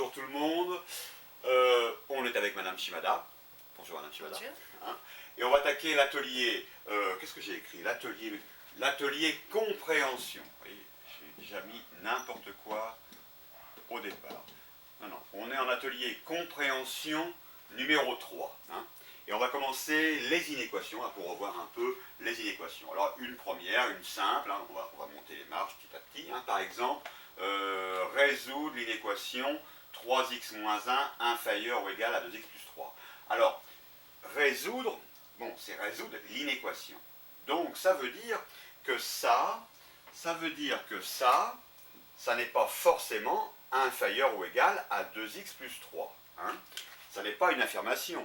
bonjour tout le monde. On est avec Madame Shimada. Bonjour Madame Shimada. Bonjour. Hein, et on va attaquer l'atelier. Qu'est-ce que j'ai écrit? L'atelier compréhension. Vous voyez, j'ai déjà mis n'importe quoi au départ. Non, non, on est en atelier compréhension numéro 3. Hein, et on va commencer les inéquations, hein, pour revoir un peu les inéquations. Alors une première, une simple, hein, on va monter les marches petit à petit. Hein, par exemple, résoudre l'inéquation 3x-1 inférieur ou égal à 2x plus 3. Alors, résoudre, bon, c'est résoudre l'inéquation. Donc ça veut dire que ça n'est pas forcément inférieur ou égal à 2x plus 3. Hein. Ça n'est pas une affirmation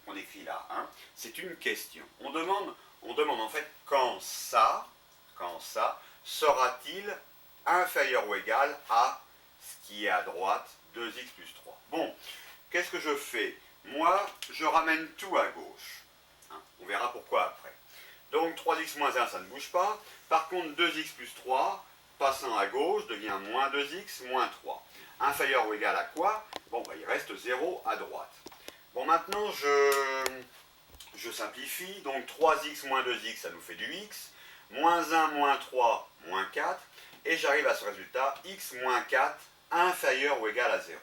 qu'on écrit là. Hein. C'est une question. On demande en fait quand ça sera-t-il inférieur ou égal à ce qui est à droite, 2x plus 3. Bon, qu'est-ce que je fais? Moi, je ramène tout à gauche. Hein, on verra pourquoi après. Donc 3x moins 1, ça ne bouge pas. Par contre, 2x plus 3, passant à gauche, devient moins 2x moins 3. Inférieur ou égal à quoi? Bon, bah, il reste 0 à droite. Bon, maintenant, je simplifie. Donc 3x moins 2x, ça nous fait du x. Moins 1 moins 3, moins 4. Et j'arrive à ce résultat, x moins 4 inférieur ou égal à 0.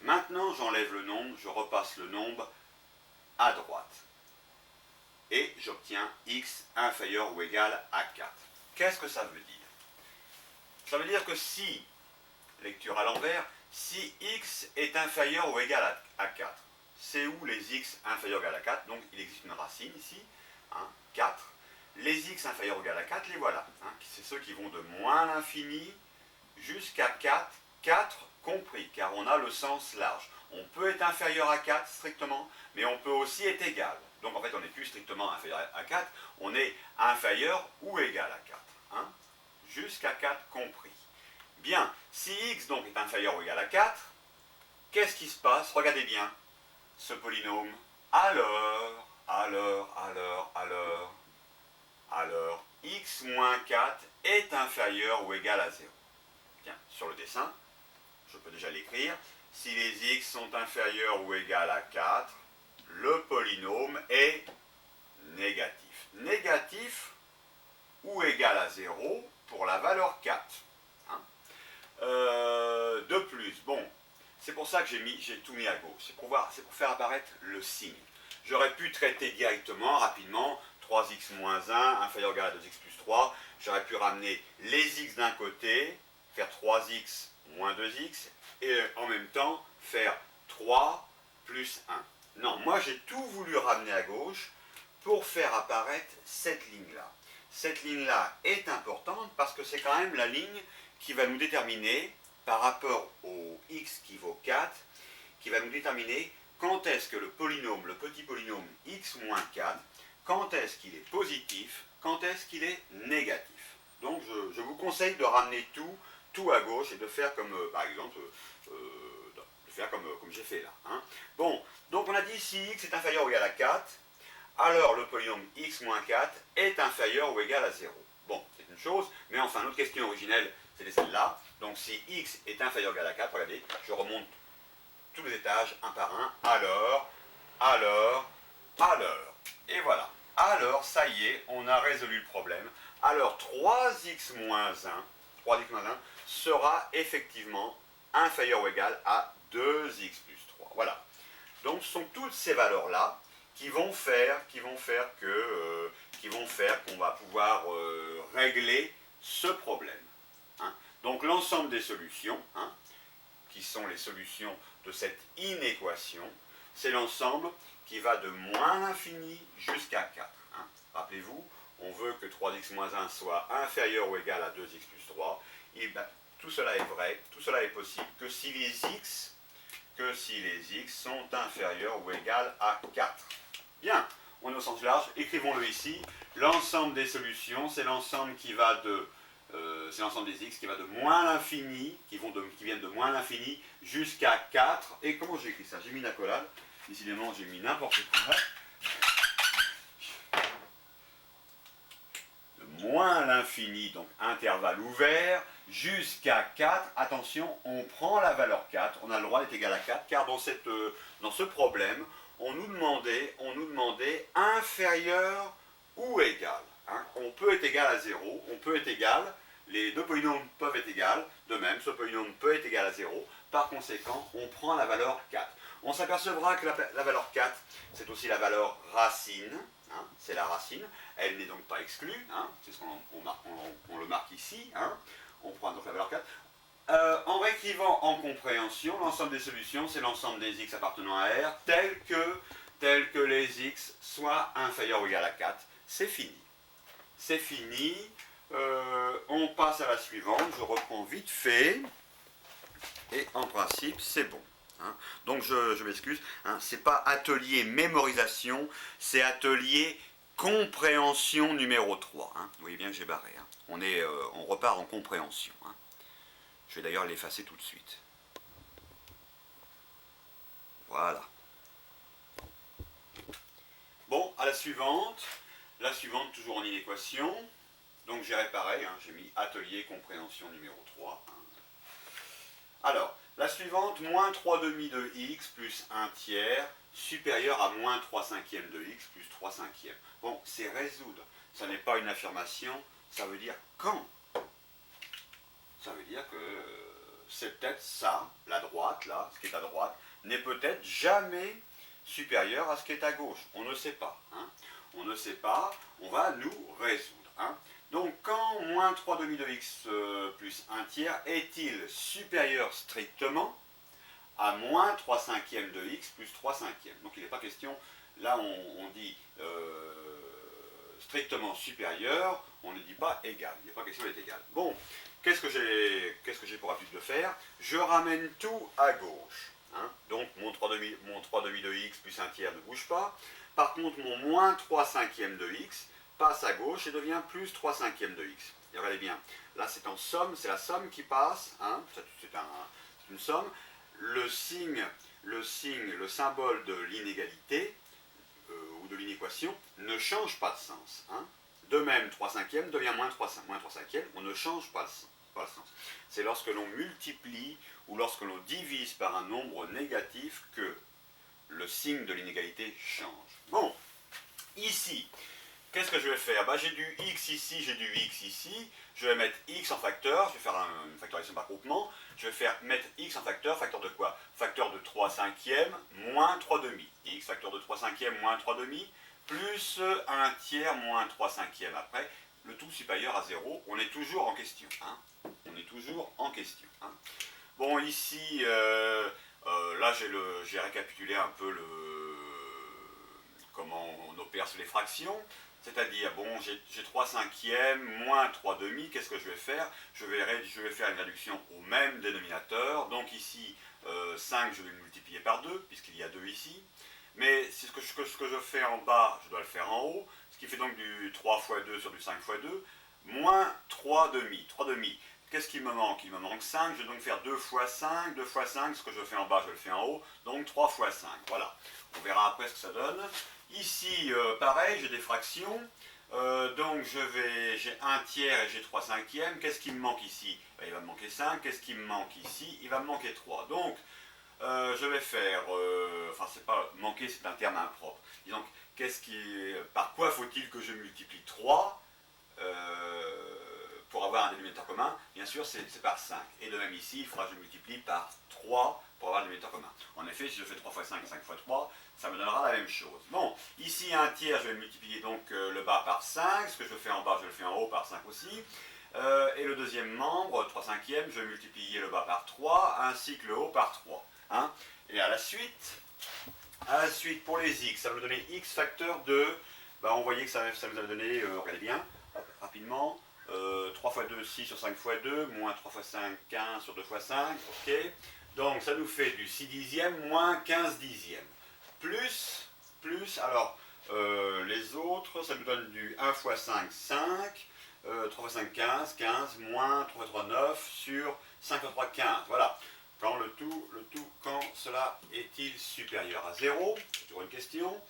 Maintenant, j'enlève le nombre, je repasse le nombre à droite. Et j'obtiens x inférieur ou égal à 4. Qu'est-ce que ça veut dire? Ça veut dire que si, lecture à l'envers, si x est inférieur ou égal à 4, c'est où les x inférieurs ou égal à 4? Donc il existe une racine ici, hein, 4. Les x inférieurs ou égal à 4, les voilà. Hein, c'est ceux qui vont de moins l'infini jusqu'à 4, 4 compris, car on a le sens large. On peut être inférieur à 4 strictement, mais on peut aussi être égal. Donc en fait, on n'est plus strictement inférieur à 4, on est inférieur ou égal à 4. Hein, jusqu'à 4 compris. Bien, si x donc est inférieur ou égal à 4, qu'est-ce qui se passe? Regardez bien ce polynôme. Alors, x moins 4 est inférieur ou égal à 0. Bien, sur le dessin, je peux déjà l'écrire. Si les x sont inférieurs ou égal à 4, le polynôme est négatif. Négatif ou égal à 0 pour la valeur 4. Hein. De plus, bon, c'est pour ça que j'ai tout mis à gauche. C'est pour faire apparaître le signe. J'aurais pu traiter directement, rapidement, 3x moins 1 inférieur ou égal à 2x plus 3. J'aurais pu ramener les x d'un côté, faire 3x moins 2x, et en même temps faire 3 plus 1. Non, moi j'ai tout voulu ramener à gauche pour faire apparaître cette ligne-là. Cette ligne-là est importante parce que c'est quand même la ligne qui va nous déterminer, par rapport au x qui vaut 4, qui va nous déterminer quand est-ce que le polynôme, le petit polynôme x moins 4, quand est-ce qu'il est positif, quand est-ce qu'il est négatif. Donc je vous conseille de ramener tout à gauche et de faire comme, par exemple, de faire comme j'ai fait là. Hein. Bon, donc on a dit si x est inférieur ou égal à 4, alors le polynôme x moins 4 est inférieur ou égal à 0. Bon, c'est une chose, mais enfin, notre question originelle, c'était celle-là. Donc si x est inférieur ou égal à 4, regardez, je remonte tous les étages, un par un. Alors. Et voilà. Alors, ça y est, on a résolu le problème. Alors, 3x moins 1 sera effectivement inférieur ou égal à 2x plus 3. Voilà. Donc, ce sont toutes ces valeurs-là qui vont faire qu'on va pouvoir régler ce problème. Hein. Donc, l'ensemble des solutions, hein, qui sont les solutions de cette inéquation, c'est l'ensemble qui va de moins l'infini jusqu'à 4. Hein. Rappelez-vous, on veut que 3x moins 1 soit inférieur ou égal à 2x plus 3. Et ben, tout cela est vrai, tout cela est possible que si les x sont inférieurs ou égales à 4. Bien, on est au sens large, écrivons-le ici. L'ensemble des solutions, c'est l'ensemble qui va de c'est l'ensemble des x qui va de moins l'infini, qui viennent de moins l'infini jusqu'à 4. Et comment j'ai écrit ça? J'ai mis une accolade. Décidément, j'ai mis n'importe quoi. De moins l'infini, donc intervalle ouvert, jusqu'à 4. Attention, on prend la valeur 4, on a le droit d'être égal à 4, car dans ce problème, on nous demandait inférieur ou égal. Hein. On peut être égal à 0, on peut être égal, les deux polynômes peuvent être égales, de même, ce polynôme peut être égal à 0, par conséquent, on prend la valeur 4. On s'apercevra que la valeur 4, c'est aussi la valeur racine, hein, c'est la racine, elle n'est donc pas exclue, hein, c'est ce qu'on le marque ici, hein, on prend donc la valeur 4. En réécrivant en compréhension, l'ensemble des solutions, c'est l'ensemble des x appartenant à R, tel que les x soient inférieurs ou égal à 4. C'est fini. C'est fini. On passe à la suivante. Je reprends vite fait. Et en principe, c'est bon. Hein. Donc je m'excuse. Hein, c'est pas atelier mémorisation, c'est atelier compréhension numéro 3. Hein. Vous voyez bien que j'ai barré. Hein. On repart en compréhension. Hein. Je vais d'ailleurs l'effacer tout de suite. Voilà. Bon, à la suivante. La suivante, toujours en inéquation. Donc j'ai réparé, hein, j'ai mis atelier compréhension numéro 3. Hein. Alors, la suivante, moins 3 demi de x plus 1 tiers supérieur à moins 3 cinquièmes de x plus 3 cinquièmes. Bon, c'est résoudre. Ça n'est pas une affirmation, ça veut dire quand. Ça veut dire que c'est peut-être ça, la droite, là, ce qui est à droite, n'est peut-être jamais supérieur à ce qui est à gauche. On ne sait pas. Hein. On ne sait pas, on va nous résoudre. Hein. Donc, quand moins 3 demi de x plus 1 tiers est-il supérieur strictement à moins 3 cinquièmes de x plus 3 cinquièmes? Donc, il n'est pas question, là on dit strictement supérieur, on ne dit pas égal. Il n'est pas question d'être égal. Bon, qu'est-ce que j'ai pour habitude de faire? Je ramène tout à gauche. Hein. Donc, mon 3 demi de x plus 1 tiers ne bouge pas. Par contre, mon moins 3 cinquièmes de x passe à gauche et devient plus 3 cinquièmes de x. Et regardez bien, là c'est en somme, c'est la somme qui passe, hein, c'est une somme. Le symbole de l'inégalité ou de l'inéquation ne change pas de sens. Hein. De même, 3 cinquièmes devient moins 3 cinquièmes, on ne change pas le sens. C'est lorsque l'on multiplie ou lorsque l'on divise par un nombre négatif que le signe de l'inégalité change. Bon, ici, qu'est-ce que je vais faire? J'ai du x ici, j'ai du x ici. Je vais mettre x en facteur, je vais faire une factorisation par groupement. Je vais mettre x en facteur de quoi? Facteur de 3 cinquièmes moins 3 demi. X facteur de 3 cinquièmes moins 3 demi, plus 1 tiers moins 3 cinquièmes après. Le tout supérieur à 0, on est toujours en question. Hein. On est toujours en question. Hein. Bon, ici, là j'ai récapitulé un peu comment on opère sur les fractions. C'est-à-dire, bon, j'ai 3 cinquièmes moins 3 demi, qu'est-ce que je vais faire? Je vais faire une réduction au même dénominateur. Donc ici, 5, je vais le multiplier par 2, puisqu'il y a 2 ici. Mais ce que je fais en bas, je dois le faire en haut. Ce qui fait donc du 3 fois 2 sur du 5 fois 2, moins 3 demi. 3 demi. Qu'est-ce qu'il me manque? Il me manque 5, je vais donc faire 2 fois 5, 2 fois 5, ce que je fais en bas, je le fais en haut, donc 3 fois 5, voilà. On verra après ce que ça donne. Ici, pareil, j'ai des fractions, donc j'ai 1 tiers et j'ai 3 cinquièmes. Qu'est-ce qui me manque ici? Il va me manquer 5, qu'est-ce qui me manque ici? Il va me manquer 3. Donc, je vais faire, enfin c'est pas manquer, c'est un terme impropre. Disons, par quoi faut-il que je multiplie 3 pour avoir un dénominateur commun? Bien sûr, c'est par 5. Et de même ici, il faudra que je multiplie par 3 pour avoir un dénominateur commun. En effet, si je fais 3 fois 5 et 5 fois 3, ça me donnera la même chose. Bon, ici, 1 tiers, je vais multiplier donc le bas par 5. Ce que je fais en bas, je le fais en haut par 5 aussi. Et le deuxième membre, 3 cinquièmes, je vais multiplier le bas par 3, ainsi que le haut par 3. Hein. Et à la suite, pour les x, ça va me donner x facteur de... on voyait que ça nous a donné, regardez bien, rapidement, 3 fois 2, 6 sur 5 fois 2, moins 3 fois 5, 15 sur 2 fois 5, ok. Donc ça nous fait du 6 dixièmes moins 15 dixièmes. Plus, alors les autres, ça nous donne du 1 fois 5, 5, 3 fois 5, 15, 15, moins 3 fois 3, 9, sur 5 fois 3, 15, voilà. Quand le tout, quand cela est-il supérieur à 0? C'est toujours une question.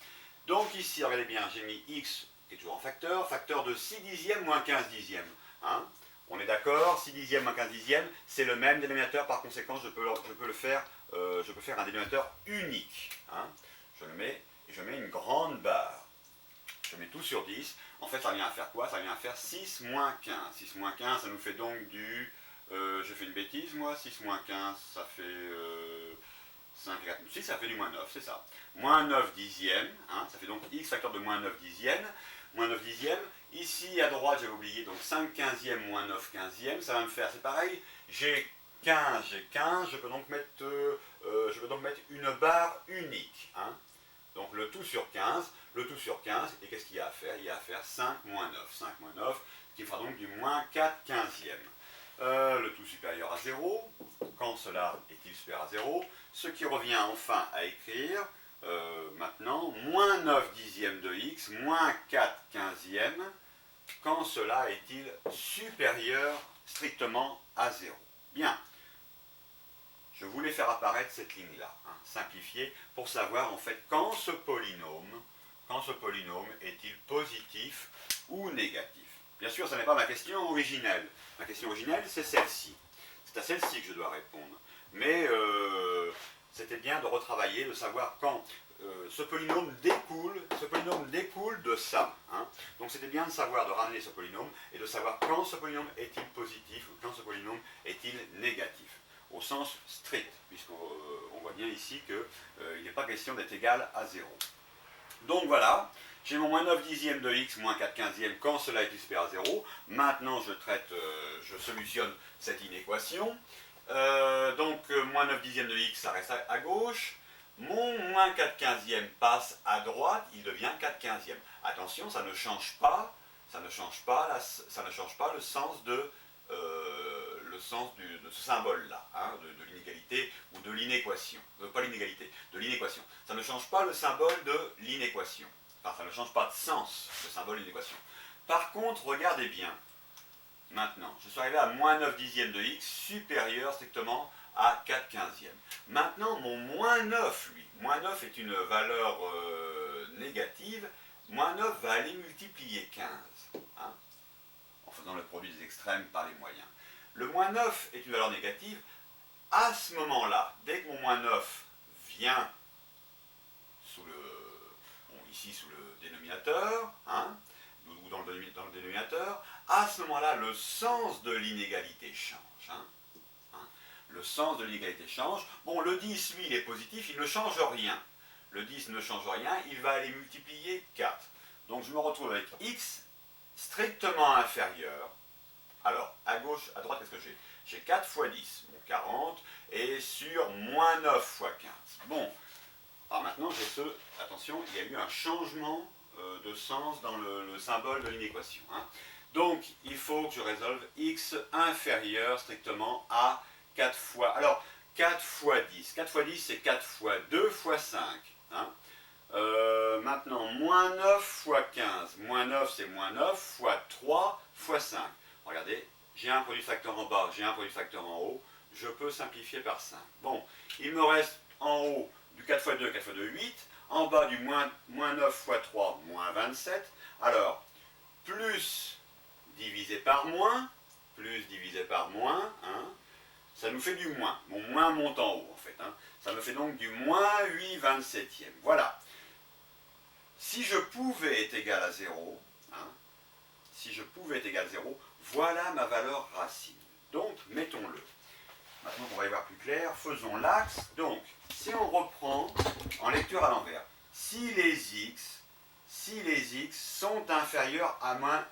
Donc ici, regardez bien, j'ai mis x qui est toujours en facteur, facteur de 6 dixièmes moins 15 dixièmes. Hein. On est d'accord, 6 dixièmes moins 15 dixièmes, c'est le même dénominateur, par conséquent je peux faire un dénominateur unique. Hein. Je le mets et je mets une grande barre. Je mets tout sur 10. En fait, ça vient à faire quoi? Ça vient à faire 6 moins 15. 6 moins 15, ça nous fait donc du... je fais une bêtise, moi. 6 moins 15, ça fait 5, 4, 6, ça fait du moins 9, c'est ça. Moins 9 dixièmes, hein, ça fait donc x facteur de moins 9 dixièmes. Moins 9 dixièmes. Ici, à droite, j'avais oublié, donc 5 quinzièmes moins 9 quinzièmes. Ça va me faire, c'est pareil, j'ai 15, je peux donc mettre une barre unique. Hein. Donc le tout sur 15, et qu'est-ce qu'il y a à faire? Il y a à faire 5 moins 9, 5 moins 9, ce qui fera donc du moins 4 quinzièmes. Le tout supérieur à 0, quand cela est-il supérieur à 0, ce qui revient enfin à écrire, maintenant, moins 9 dixièmes de x, moins 4 quinzièmes, quand cela est-il supérieur strictement à 0. Bien. Je voulais faire apparaître cette ligne-là, hein, simplifiée, pour savoir en fait quand ce polynôme est-il positif ou négatif. Bien sûr, ce n'est pas ma question originelle. Ma question originelle, c'est celle-ci. C'est à celle-ci que je dois répondre. Mais c'était bien de retravailler, de savoir quand ce polynôme découle de ça. Hein. Donc c'était bien de savoir, de ramener ce polynôme, et de savoir quand ce polynôme est-il positif ou quand ce polynôme est-il négatif. Au sens strict, puisqu'on voit bien ici qu'il n'est pas question d'être égal à 0. Donc voilà, j'ai mon moins 9 dixièmes de x, moins 4 quinzièmes, quand cela est supérieur à 0. Maintenant, je solutionne cette inéquation. Moins 9 dixièmes de x, ça reste à gauche. Mon moins 4 quinzièmes passe à droite, il devient 4 quinzièmes. Attention, ça ne change pas le sens de ce symbole-là, hein, de l'inégalité ou de l'inéquation. Pas l'inégalité, de l'inéquation. Ça ne change pas le symbole de l'inéquation. Enfin, ça ne change pas de sens, le symbole de l'inéquation. Par contre, regardez bien. Maintenant, je suis arrivé à moins 9 dixièmes de x supérieur strictement à 4 quinzièmes. Maintenant, mon moins 9, lui, moins 9 est une valeur négative. Moins 9 va aller multiplier 15. Hein, en faisant le produit des extrêmes par les moyens. Le moins 9 est une valeur négative. À ce moment-là, dès que mon moins 9 vient ici sous le dénominateur, hein, ou dans le dénominateur, à ce moment-là, le sens de l'inégalité change. Hein. Le sens de l'inégalité change. Bon, le 10, lui, il est positif, il ne change rien. Le 10 ne change rien, il va aller multiplier 4. Donc je me retrouve avec x strictement inférieur. Alors, à gauche, à droite, qu'est-ce que j'ai? J'ai 4 fois 10, bon, 40, et sur moins 9 fois 15. Bon, alors maintenant, attention, il y a eu un changement de sens dans le symbole de l'inéquation. Hein. Donc, il faut que je résolve x inférieur strictement à 4 fois... Alors, 4 fois 10. 4 fois 10, c'est 4 fois 2 fois 5. Hein. Maintenant, moins 9 fois 15. Moins 9, c'est moins 9 fois 3 fois 5. Regardez, j'ai un produit facteur en bas, j'ai un produit facteur en haut. Je peux simplifier par 5. Bon, il me reste en haut du 4 fois 2, 4 fois 2, 8. En bas du moins 9 fois 3, moins 27. Alors, plus divisé par moins, hein, ça nous fait du moins. Mon moins monte en haut, en fait. Hein. Ça me fait donc du moins 8 27e. Voilà. Si je pouvais être égal à 0, hein, voilà ma valeur racine. Donc, mettons-le. Maintenant qu'on va y voir plus clair, faisons l'axe. Donc, si on reprend en lecture à l'envers, si les x sont inférieurs à moins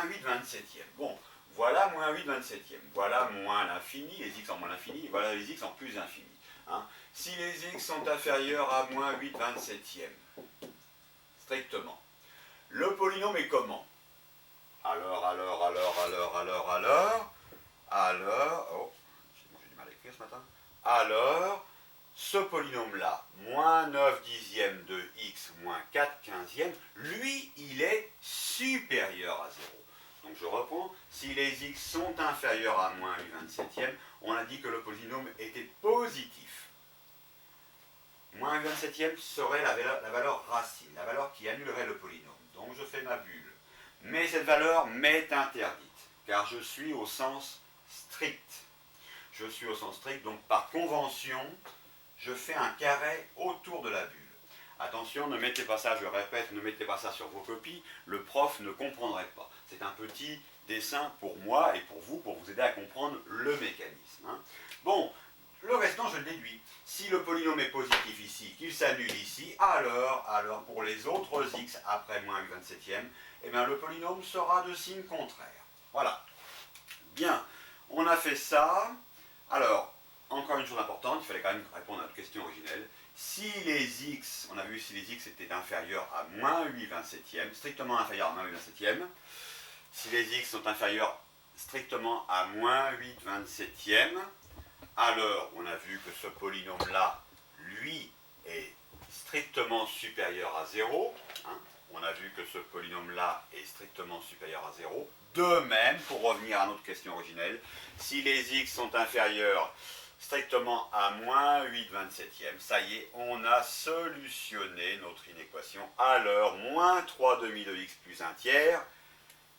8 27e. Bon, voilà moins 8 27e. Voilà moins l'infini, les x en moins l'infini, et voilà les x en plus infini. Hein. Si les x sont inférieurs à moins 8 27e, strictement, le polynôme est comment? Alors, oh, j'ai du mal à écrire ce matin. Alors, ce polynôme-là, moins 9 dixièmes de x moins 4 quinzièmes, lui, il est supérieur à 0. Donc je reprends, si les x sont inférieurs à moins 8 27e, on a dit que le polynôme était positif. Moins 8 27e serait la valeur racine, la valeur qui annulerait le polynôme. Donc je fais ma bulle. mais cette valeur m'est interdite, car je suis au sens strict. Je suis au sens strict, donc par convention, je fais un carré autour de la bulle. Attention, ne mettez pas ça, je répète, ne mettez pas ça sur vos copies, le prof ne comprendrait pas. C'est un petit dessin pour moi et pour vous aider à comprendre le mécanisme. Hein. Bon, le restant, je le déduis. Si le polynôme est positif ici, qu'il s'annule ici, alors pour les autres x après moins 8/27e, eh bien, le polynôme sera de signe contraire. Voilà. Bien, on a fait ça. Alors, encore une chose importante, il fallait quand même répondre à notre question originelle. Si les x, on a vu si les x étaient inférieurs à moins 8/27e, strictement inférieurs à moins 8/27e, si les x sont inférieurs strictement à moins 8/27e, alors on a vu que ce polynôme-là, lui, est strictement supérieur à 0. Hein. On a vu que ce polynôme-là est strictement supérieur à 0. De même, pour revenir à notre question originelle, si les x sont inférieurs strictement à moins 8/27e, ça y est, on a solutionné notre inéquation. Alors, moins 3/2 de x plus 1 tiers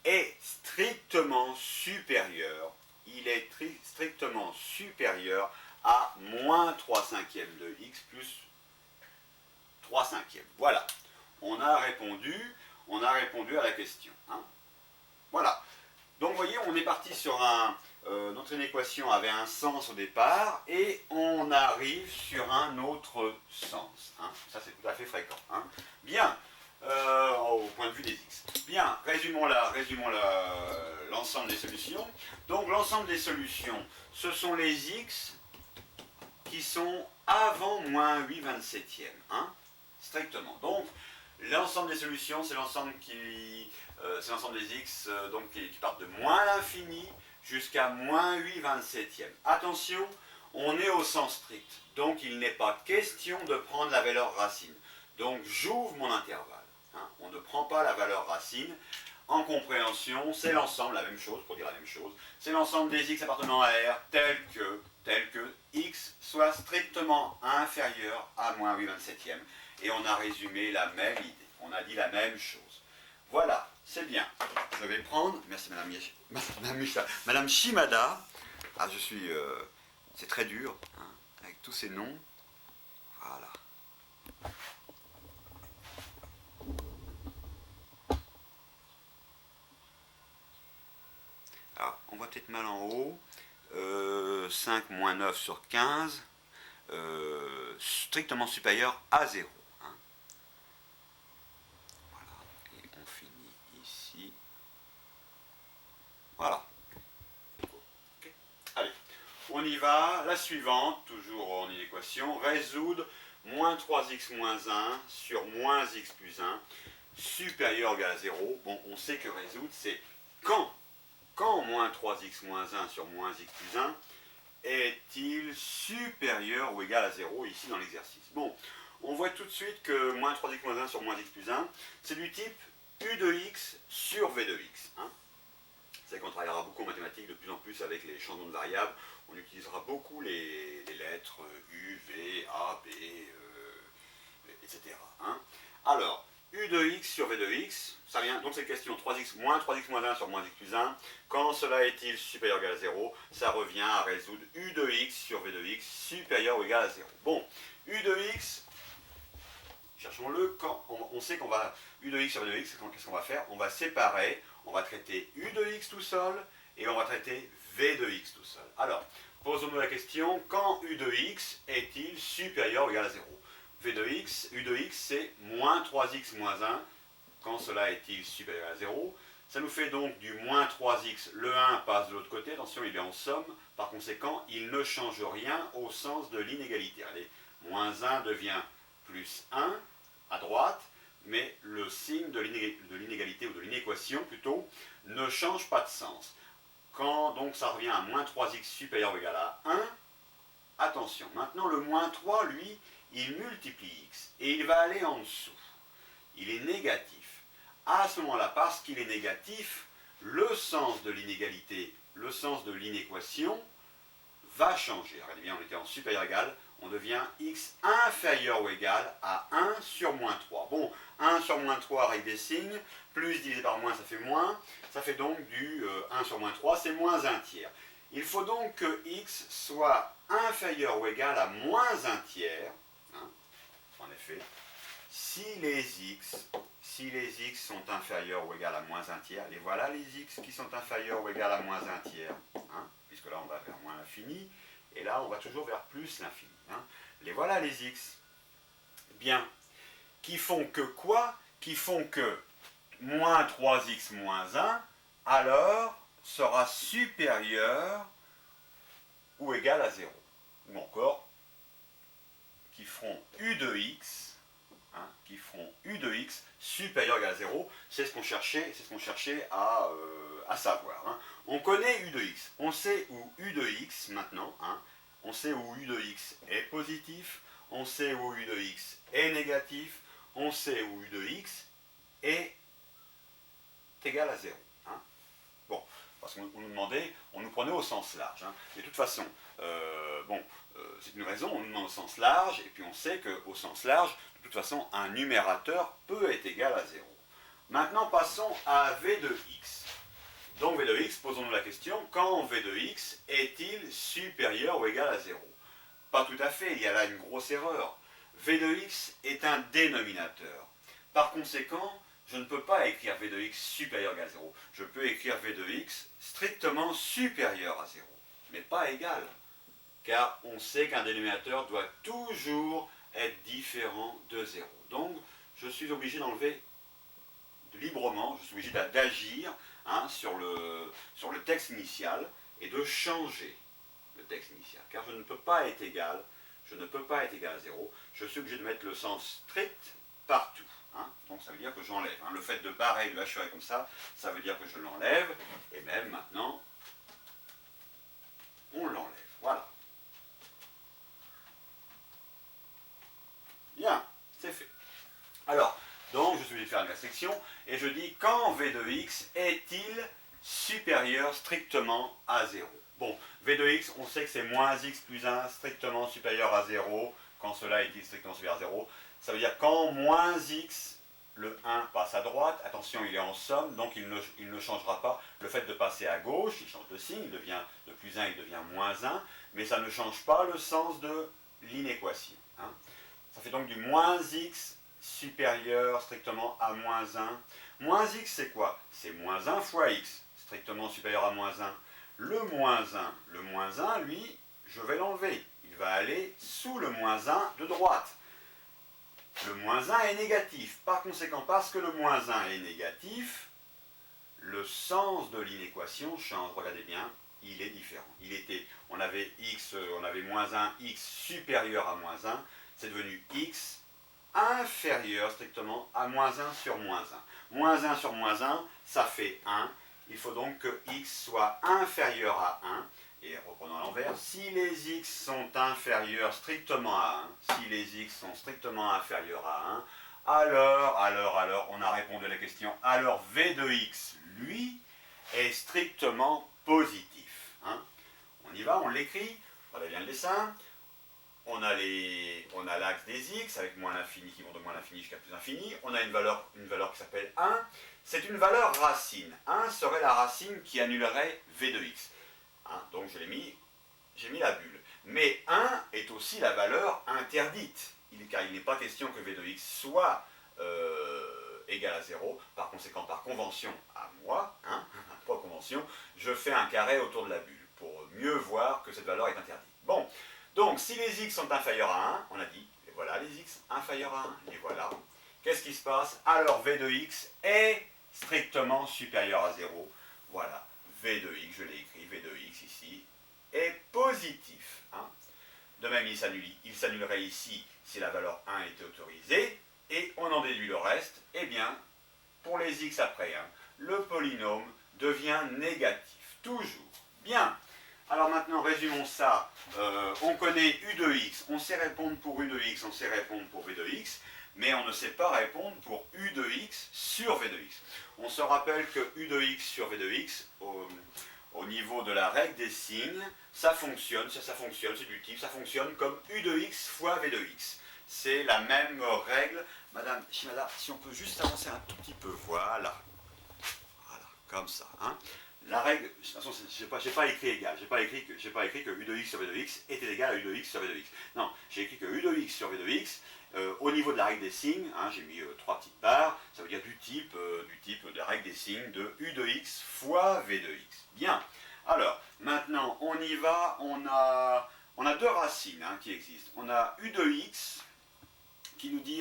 est strictement supérieur. Il est strictement supérieur à moins 3/5 de x plus 3/5. Voilà, on a répondu à la question. Hein. Voilà. Donc vous voyez, on est parti sur notre inéquation avait un sens au départ et on arrive sur un autre sens. Hein. Ça c'est tout à fait fréquent. Hein. Bien, au point de vue des x. Bien, résumons l'ensemble des solutions. Donc l'ensemble des solutions, ce sont les x qui sont avant moins 8/27e. Hein, strictement. Donc l'ensemble des solutions, c'est l'ensemble c'est l'ensemble des x donc, qui partent de moins l'infini jusqu'à moins 8/27e. Attention, on est au sens strict, donc il n'est pas question de prendre la valeur racine. Donc j'ouvre mon intervalle. Hein. On ne prend pas la valeur racine. En compréhension, c'est l'ensemble, la même chose, pour dire la même chose, c'est l'ensemble des x appartenant à R tel que x soit strictement inférieur à moins 8/27e. Et on a résumé la même idée. On a dit la même chose. Voilà, c'est bien. Je vais prendre, merci Madame Shimada. Ah, c'est très dur, hein, avec tous ces noms. Voilà. Alors, on voit peut-être mal en haut. 5 moins 9 sur 15, strictement supérieur à 0. Hein. Voilà, et on finit ici. Voilà. Okay. Allez, on y va. La suivante, toujours en inéquation, résoudre moins 3x moins 1 sur moins x plus 1 supérieur ou égal à 0. Bon, on sait que résoudre, c'est quand moins 3x moins 1 sur moins x plus 1 est-il supérieur ou égal à 0 ici dans l'exercice. Bon, on voit tout de suite que moins 3x moins 1 sur moins x plus 1, c'est du type u de x sur v de x. Hein. C'est qu'on travaillera beaucoup en mathématiques, de plus en plus avec les changements de variables, on utilisera beaucoup les lettres u, v, a, b, etc. Hein. Alors, u de x sur v de x, ça vient, donc cette question 3x moins 1 sur moins x plus 1, quand cela est-il supérieur ou égal à 0, ça revient à résoudre u de x sur v de x supérieur ou égal à 0. Bon, u de x, cherchons-le, quand on sait qu'on va, u de x sur v de x, qu'est-ce qu'on va faire? On va séparer, on va traiter u de x tout seul, et on va traiter v de x tout seul. Alors, posons-nous la question, quand u de x est-il supérieur ou égal à 0? V de x, u de x, c'est moins 3x moins 1, quand cela est-il supérieur à 0. Ça nous fait donc du moins 3x, le 1 passe de l'autre côté, attention, il est en somme, par conséquent, il ne change rien au sens de l'inégalité. Regardez, moins 1 devient plus 1 à droite, mais le signe de l'inégalité, ou de l'inéquation plutôt, ne change pas de sens. Quand donc ça revient à moins 3x supérieur ou égal à 1, attention, maintenant le moins 3, lui, il multiplie x, et il va aller en dessous. Il est négatif. À ce moment-là, parce qu'il est négatif, le sens de l'inégalité, le sens de l'inéquation, va changer. Regardez bien, on était en supérieur égal, on devient x inférieur ou égal à 1 sur moins 3. Bon, 1 sur moins 3 avec des signes, plus divisé par moins, ça fait moins. Ça fait donc du 1 sur moins 3, c'est moins 1 tiers. Il faut donc que x soit inférieur ou égal à moins 1 tiers. Hein, en effet, si les x sont inférieurs ou égal à moins 1 tiers, et voilà les x qui sont inférieurs ou égal à moins 1 tiers, hein, puisque là on va vers moins l'infini, et là on va toujours vers plus l'infini. Hein. Les voilà les x. Bien. Qui font que quoi? Qui font que moins 3x moins 1, alors sera supérieur ou égal à 0. Ou encore, qui feront u de x, hein, qui feront u de x supérieur ou égal à 0. C'est ce qu'on cherchait, à savoir. Hein. On connaît u de x. On sait où u de x maintenant. Hein. On sait où u de x est positif. On sait où u de x est négatif. On sait où u de x est égal à 0. Hein. Bon, parce qu'on nous demandait, on nous prenait au sens large. Hein. Mais de toute façon, c'est une raison, on nous demande au sens large, et puis on sait qu'au sens large, de toute façon, un numérateur peut être égal à 0. Maintenant, passons à v de x. Donc v de x, posons-nous la question, quand v de x est-il supérieur ou égal à 0? Pas tout à fait, il y a là une grosse erreur. V de x est un dénominateur. Par conséquent, je ne peux pas écrire v de x supérieur ou égal à 0. Je peux écrire v de x strictement supérieur à 0, mais pas égal. Car on sait qu'un dénominateur doit toujours être différent de 0. Donc, je suis obligé d'enlever librement, je suis obligé d'agir hein, sur le texte initial et de changer le texte initial. Car je ne peux pas être égal à 0. Je suis obligé de mettre le sens strict partout. Hein. Donc ça veut dire que j'enlève. Hein. Le fait de barrer et de hachurer comme ça veut dire que je l'enlève. Et même maintenant, on l'enlève. Voilà. Bien, c'est fait. Alors, donc je suis obligé de faire une restriction et je dis quand v de x est-il supérieur strictement à 0. Bon, v de x, on sait que c'est moins x plus 1 strictement supérieur à 0. Quand cela est-il strictement supérieur à 0, ça veut dire quand moins x, le 1 passe à droite, attention il est en somme, donc il ne changera pas. Le fait de passer à gauche, il change de signe, il devient de plus 1, il devient moins 1, mais ça ne change pas le sens de l'inéquation. Hein. Ça fait donc du moins x supérieur strictement à moins 1. Moins x c'est quoi? C'est moins 1 fois x, strictement supérieur à moins 1. Le moins 1, lui, je vais l'enlever. Il va aller sous le moins 1 de droite. Le moins 1 est négatif. Par conséquent, parce que le moins 1 est négatif, le sens de l'inéquation change. Regardez bien, il est différent. On avait moins 1, x supérieur à moins 1. C'est devenu x inférieur strictement à moins 1 sur moins 1. Moins 1 sur moins 1, ça fait 1. Il faut donc que x soit inférieur à 1. Et reprenons à l'envers, si les x sont inférieurs strictement à 1, si les x sont strictement inférieurs à 1, alors, on a répondu à la question, alors v de x, lui, est strictement positif. Hein. On y va, on l'écrit, voilà bien le dessin. On a l'axe des x avec moins l'infini qui vont de moins l'infini jusqu'à plus l'infini. On a une valeur qui s'appelle 1. C'est une valeur racine. 1 serait la racine qui annulerait v de x. Hein, donc j'ai mis la bulle. Mais 1 est aussi la valeur interdite. Car il n'est pas question que v de x soit égal à 0. Par conséquent, par convention à moi, hein, pas convention, je fais un carré autour de la bulle pour mieux voir que cette valeur est interdite. Bon. Donc, si les x sont inférieurs à 1, on a dit, et voilà les x inférieurs à 1, et voilà. Qu'est-ce qui se passe? Alors, v de x est strictement supérieur à 0. Voilà, v de x, je l'ai écrit, v de x ici, est positif. Hein. De même, il s'annulerait ici si la valeur 1 était autorisée, et on en déduit le reste. Eh bien, pour les x après 1, le polynôme devient négatif, toujours. Bien. Alors maintenant, résumons ça. On connaît u de x, on sait répondre pour u de x, on sait répondre pour v de x, mais on ne sait pas répondre pour u de x sur v de x. On se rappelle que u de x sur v de x, au niveau de la règle des signes, ça fonctionne, c'est du type, ça fonctionne comme U de x fois V de x. C'est la même règle. Madame Shimada, si on peut juste avancer un tout petit peu, voilà. Voilà, comme ça. Hein. La règle, de toute façon, je n'ai pas écrit égal, j'ai pas écrit que U de x sur V de x était égal à U de x sur V de x. Non, j'ai écrit que U de x sur V de x, au niveau de la règle des signes, hein, j'ai mis 3 petites barres, ça veut dire du type de la règle des signes de U de x fois V de x. Bien, alors, maintenant, on y va, on a deux racines hein, qui existent. On a U de x, qui nous dit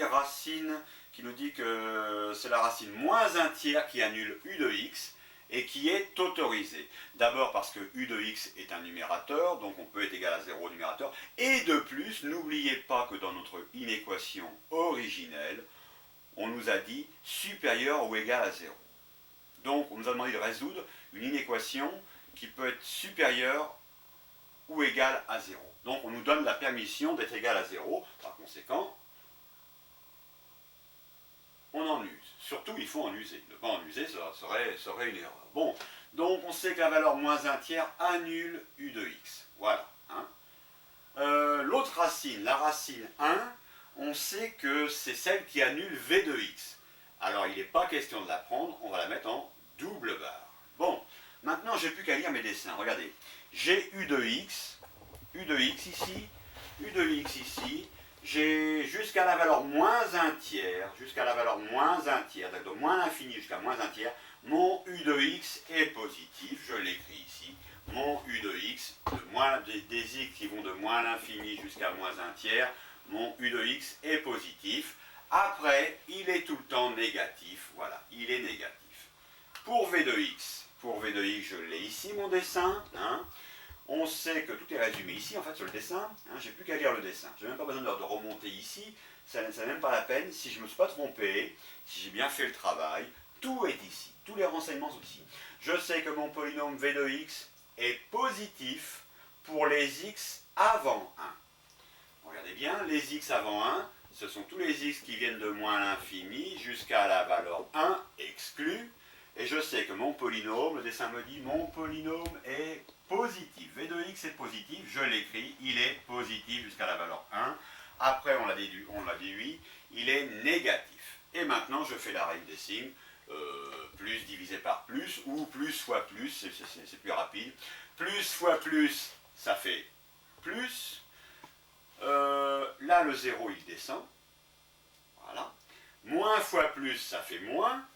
que c'est la racine moins un tiers qui annule U de x, et qui est autorisé. D'abord parce que U de x est un numérateur, donc on peut être égal à 0 au numérateur, et de plus, n'oubliez pas que dans notre inéquation originelle, on nous a dit supérieur ou égal à 0. Donc on nous a demandé de résoudre une inéquation qui peut être supérieure ou égale à 0. Donc on nous donne la permission d'être égal à 0, par conséquent, on en use. Surtout, il faut en user. Ne pas en user, ça serait une erreur. Bon, donc on sait que la valeur moins un tiers annule U de x. Voilà. Hein. L'autre racine, la racine 1, on sait que c'est celle qui annule V de x. Alors, il n'est pas question de la prendre, on va la mettre en double barre. Bon, maintenant, j'ai plus qu'à lire mes dessins. Regardez, j'ai U de x ici, U de x ici, j'ai jusqu'à la valeur moins un tiers, donc de moins l'infini jusqu'à moins un tiers, mon U de x est positif, je l'écris ici, mon U de x, des x qui vont de moins l'infini jusqu'à moins un tiers, mon U de x est positif. Après, il est tout le temps négatif, voilà, il est négatif. Pour V de x, je l'ai ici mon dessin, hein. On sait que tout est résumé ici, en fait, sur le dessin. Hein, j'ai plus qu'à lire le dessin. Je n'ai même pas besoin de remonter ici. Ça n'est même pas la peine. Si je ne me suis pas trompé, si j'ai bien fait le travail, tout est ici. Tous les renseignements sont ici. Je sais que mon polynôme V de x est positif pour les x avant 1. Regardez bien, les x avant 1, ce sont tous les x qui viennent de moins l'infini jusqu'à la valeur 1 exclue. Et je sais que mon polynôme, le dessin me dit, mon polynôme est positif. V de x est positif, je l'écris, il est positif jusqu'à la valeur 1. Après, on l'a déduit, il est négatif. Et maintenant, je fais la règle des signes, plus divisé par plus, ou plus fois plus, c'est plus rapide. Plus fois plus, ça fait plus. Là, le 0, il descend. Voilà. Moins fois plus, ça fait moins.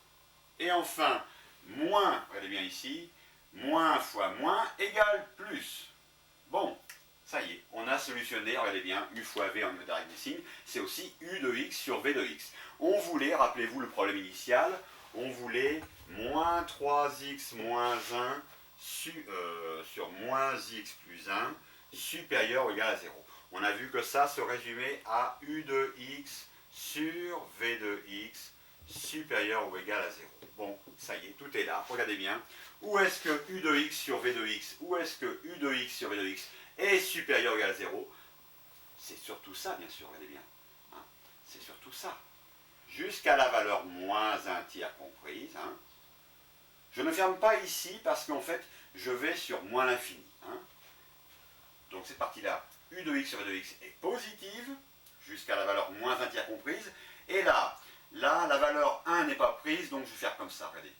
Et enfin, moins, regardez bien ici, moins fois moins égale plus. Bon, ça y est, on a solutionné, regardez bien, U fois V en niveau de règle des signes, c'est aussi U de x sur V de x. On voulait, rappelez-vous le problème initial, on voulait moins 3x moins 1 sur moins x plus 1 supérieur ou égal à 0. On a vu que ça se résumait à U de x sur V de x supérieur ou égal à 0. Bon, ça y est, tout est là, regardez bien. Où est-ce que U de x sur V de x, est supérieur ou égal à 0? C'est surtout ça, bien sûr, regardez bien. Hein, c'est surtout ça. Jusqu'à la valeur moins un tiers comprise. Hein. Je ne ferme pas ici parce qu'en fait, je vais sur moins l'infini. Hein. Donc cette partie-là, U de x sur V de x est positive, jusqu'à la valeur moins un tiers comprise. Et là, la valeur 1 n'est pas prise, donc je vais faire comme ça, regardez.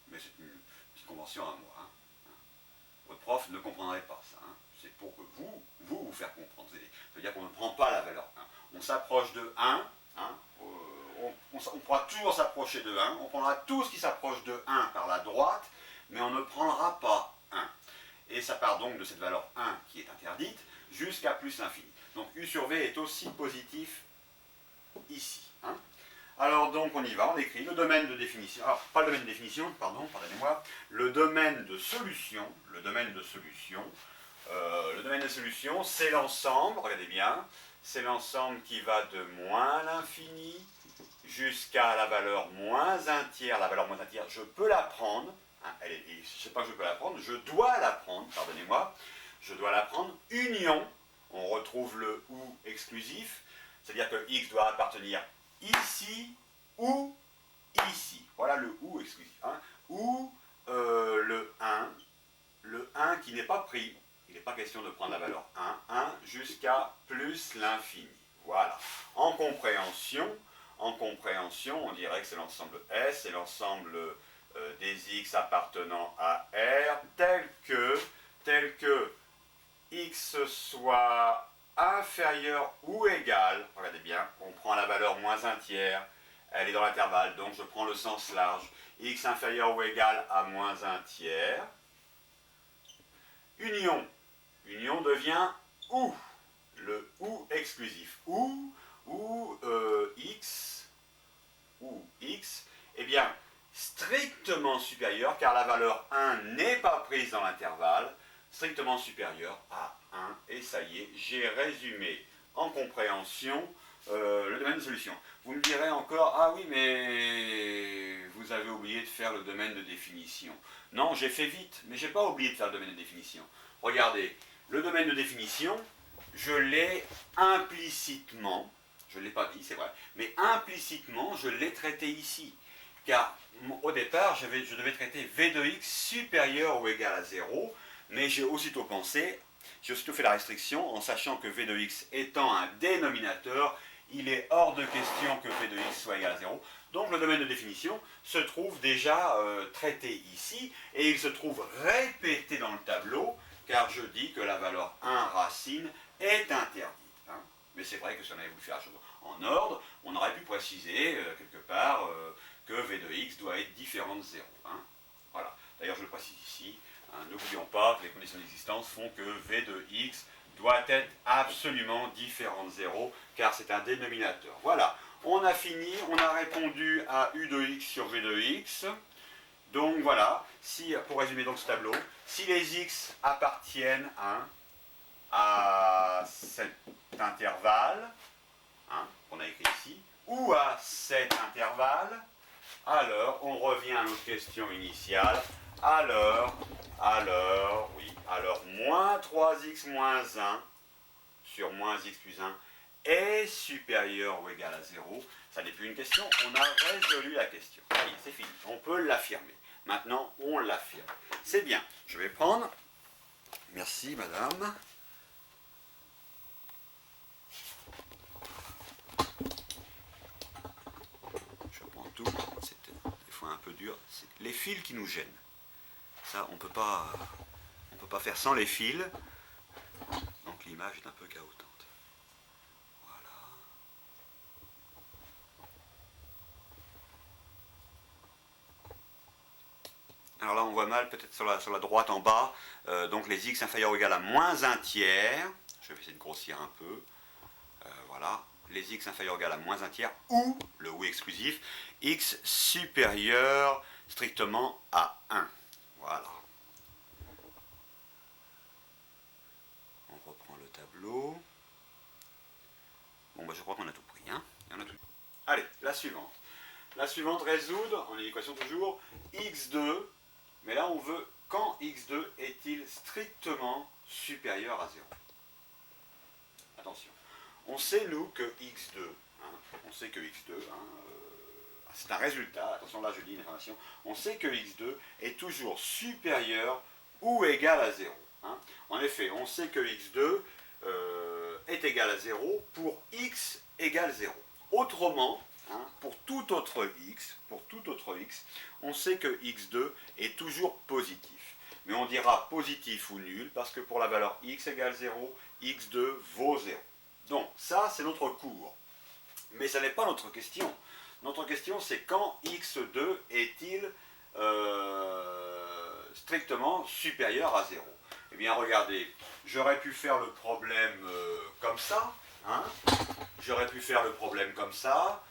Mais c'est une petite convention à moi. Hein. Votre prof ne comprendrait pas ça. Hein. C'est pour que vous faire comprendre. C'est-à-dire qu'on ne prend pas la valeur 1. On s'approche de 1. Hein. On pourra toujours s'approcher de 1. On prendra tout ce qui s'approche de 1 par la droite, mais on ne prendra pas 1. Et ça part donc de cette valeur 1 qui est interdite jusqu'à plus l'infini. Donc U sur V est aussi positif ici. Hein. Alors donc on y va, on écrit le domaine de définition, alors pas le domaine de définition, pardonnez-moi, le domaine de solution, c'est l'ensemble, regardez bien, c'est l'ensemble qui va de moins l'infini jusqu'à la valeur moins un tiers. La valeur moins un tiers, je peux la prendre, hein, je ne sais pas que je peux la prendre, je dois la prendre, pardonnez-moi, je dois la prendre, union, on retrouve le OU exclusif, c'est-à-dire que X doit appartenir ici ou ici. Voilà le OU exclusif. Hein. Ou le 1 qui n'est pas pris. Il n'est pas question de prendre la valeur 1 jusqu'à plus l'infini. Voilà. En compréhension, on dirait que c'est l'ensemble S, c'est l'ensemble des x appartenant à R, tel que x soit inférieur ou égal, regardez bien, on prend la valeur moins un tiers, elle est dans l'intervalle, donc je prends le sens large, x inférieur ou égal à moins un tiers, union devient ou, le ou exclusif, ou x, eh bien, strictement supérieur, car la valeur 1 n'est pas prise dans l'intervalle, strictement supérieur à 1, et ça y est, j'ai résumé en compréhension le domaine de solution. Vous me direz encore, ah oui, mais vous avez oublié de faire le domaine de définition. Non, j'ai fait vite, mais je n'ai pas oublié de faire le domaine de définition. Regardez, le domaine de définition, je l'ai implicitement, je ne l'ai pas dit, c'est vrai, mais implicitement, je l'ai traité ici. Car au départ, je devais traiter v de x supérieur ou égal à 0, mais j'ai aussitôt fait la restriction en sachant que v de x étant un dénominateur, il est hors de question que v de x soit égal à 0. Donc le domaine de définition se trouve déjà traité ici, et il se trouve répété dans le tableau, car je dis que la valeur 1 racine est interdite. Hein. Mais c'est vrai que si on avait voulu faire la chose en ordre, on aurait pu préciser quelque part que v de x doit être différent de 0. Hein. Voilà. D'ailleurs, je le précise ici. Hein, n'oublions pas que les conditions d'existence font que v de x doit être absolument différent de 0, car c'est un dénominateur. Voilà. On a fini. On a répondu à u de x sur v de x. Donc voilà, pour résumer donc ce tableau, si les x appartiennent à cet intervalle, hein, qu'on a écrit ici, ou à cet intervalle, alors on revient à notre question initiale, alors moins 3x moins 1 sur moins x plus 1 est supérieur ou égal à 0, ça n'est plus une question, on a résolu la question. C'est fini, on peut l'affirmer. Maintenant, on l'affirme. C'est bien. Je vais prendre... Merci, madame. Je prends tout. C'est des fois un peu dur. C'est les fils qui nous gênent. Ça, on peut pas faire sans les fils. Donc l'image est un peu chaotique. Alors là, on voit mal, peut-être sur la droite en bas, donc les x inférieurs ou égal à moins un tiers. Je vais essayer de grossir un peu. Voilà. Les x inférieurs ou égal à moins un tiers, ou, le ou exclusif, x supérieur strictement à 1. Voilà. On reprend le tableau. Bon, bah, je crois qu'on a tout pris. Hein. On a tout... Allez, la suivante. La suivante, résoudre, en équation toujours, x2. Mais là, on veut quand x2 est-il strictement supérieur à 0. Attention. On sait, nous, que x2, c'est un résultat, attention, là, je dis une information, on sait que x2 est toujours supérieur ou égal à 0. Hein. En effet, on sait que x2 est égal à 0 pour x égale 0. Autrement, hein, pour tout autre x, on sait que x2 est toujours positif. Mais on dira positif ou nul parce que pour la valeur x égale 0, x2 vaut 0. Donc ça, c'est notre cours. Mais ça n'est pas notre question. Notre question, c'est quand x2 est-il strictement supérieur à 0. Eh bien, regardez, j'aurais pu faire le problème comme ça. Hein. J'aurais pu faire le problème comme ça.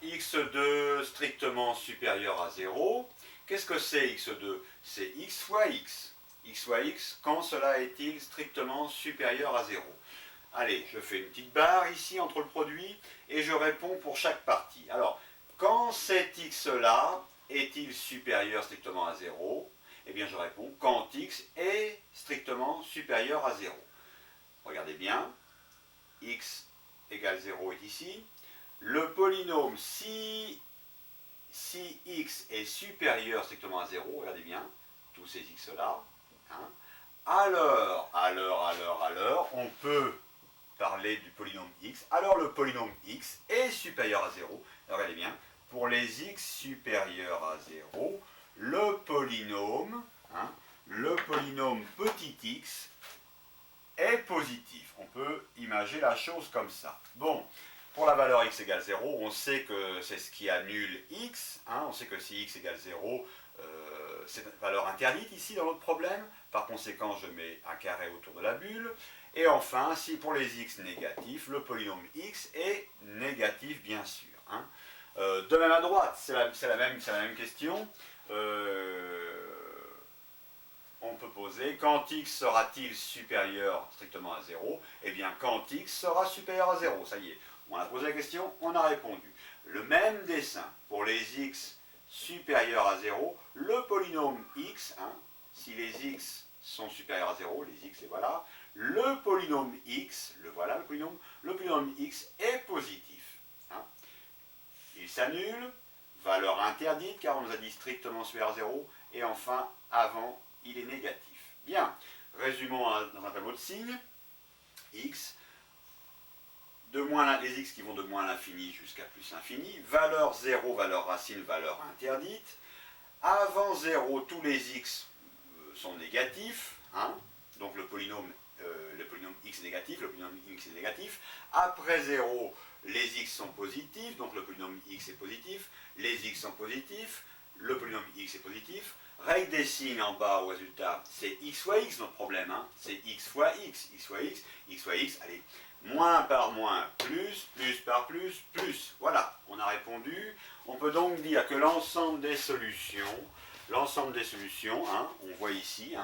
x2 strictement supérieur à 0. Qu'est-ce que c'est x2? C'est x fois x. X fois x, quand cela est-il strictement supérieur à 0? Allez, je fais une petite barre ici entre le produit et je réponds pour chaque partie. Alors, quand cet x-là est-il supérieur strictement à 0? Eh bien, je réponds quand x est strictement supérieur à 0. Regardez bien, x égale 0 est ici. Le polynôme, si x est supérieur strictement à 0, regardez bien, tous ces x-là, hein, x, alors le polynôme x est supérieur à 0. Regardez bien, pour les x supérieurs à 0, le polynôme petit x est positif. On peut imaginer la chose comme ça. Bon, pour la valeur x égale 0, on sait que c'est ce qui annule x. On sait que si x égale 0, c'est une valeur interdite ici dans notre problème. Par conséquent, je mets un carré autour de la bulle. Et enfin, si pour les x négatifs, le polynôme x est négatif, bien sûr. De même à droite, c'est la même question. On peut poser quand x sera-t-il supérieur strictement à 0? Eh bien, quand x sera supérieur à 0. Ça y est, on a posé la question, on a répondu. Le même dessin pour les x supérieurs à 0, le polynôme x, si les x sont supérieurs à 0, les x les voilà, le polynôme x, le voilà le polynôme x est positif. Il s'annule, valeur interdite car on nous a dit strictement supérieur à 0, et enfin, avant, il est négatif. Bien, résumons dans un tableau de signes, x, les x qui vont de moins l'infini jusqu'à plus l'infini, valeur 0, valeur racine, valeur interdite. Avant 0, tous les x sont négatifs, donc le polynôme x est négatif, le polynôme x est négatif. Après 0, les x sont positifs, donc le polynôme x est positif. Les x sont positifs, le polynôme x est positif. Règle des signes en bas au résultat, c'est x fois x notre problème, c'est x fois x, x fois x, x fois x, allez, moins par moins, plus par plus, plus. Voilà, on a répondu. On peut donc dire que l'ensemble des solutions, on voit ici,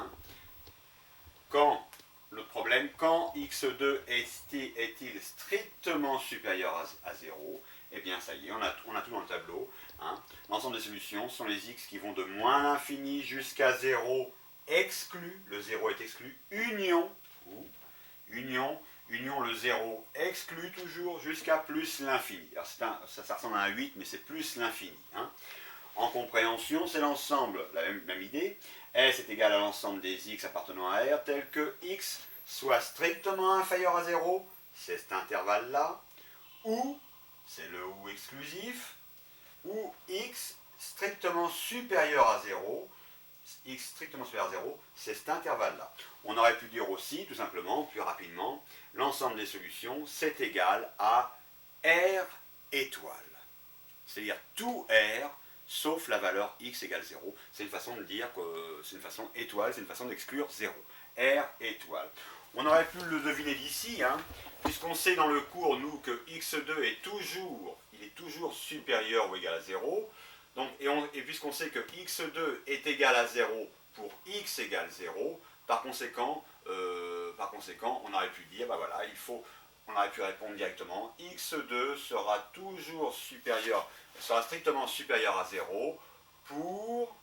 quand le problème, quand x2 est-il strictement supérieur à 0, eh bien ça y est, on a tout dans le tableau. L'ensemble des solutions sont les x qui vont de moins l'infini jusqu'à 0 exclu, le 0 est exclu, union, le 0 exclu toujours jusqu'à plus l'infini. Alors ça ressemble à un 8, mais c'est plus l'infini. En compréhension, c'est l'ensemble, la même idée. S est égal à l'ensemble des x appartenant à R, tel que x soit strictement inférieur à 0, c'est cet intervalle-là, ou, c'est le ou exclusif, ou x strictement supérieur à 0, c'est cet intervalle-là. On aurait pu dire aussi, tout simplement, plus rapidement, l'ensemble des solutions, c'est égal à R étoile. C'est-à-dire tout R, sauf la valeur x égale 0. C'est une façon de dire que c'est une façon étoile, c'est une façon d'exclure 0. R étoile. On aurait pu le deviner d'ici, puisqu'on sait dans le cours, nous, que x2 est toujours supérieur ou égal à 0. Donc, et puisqu'on sait que x2 est égal à 0 pour x égale 0, par conséquent, on aurait pu dire, on aurait pu répondre directement, x2 sera strictement supérieur à 0 pour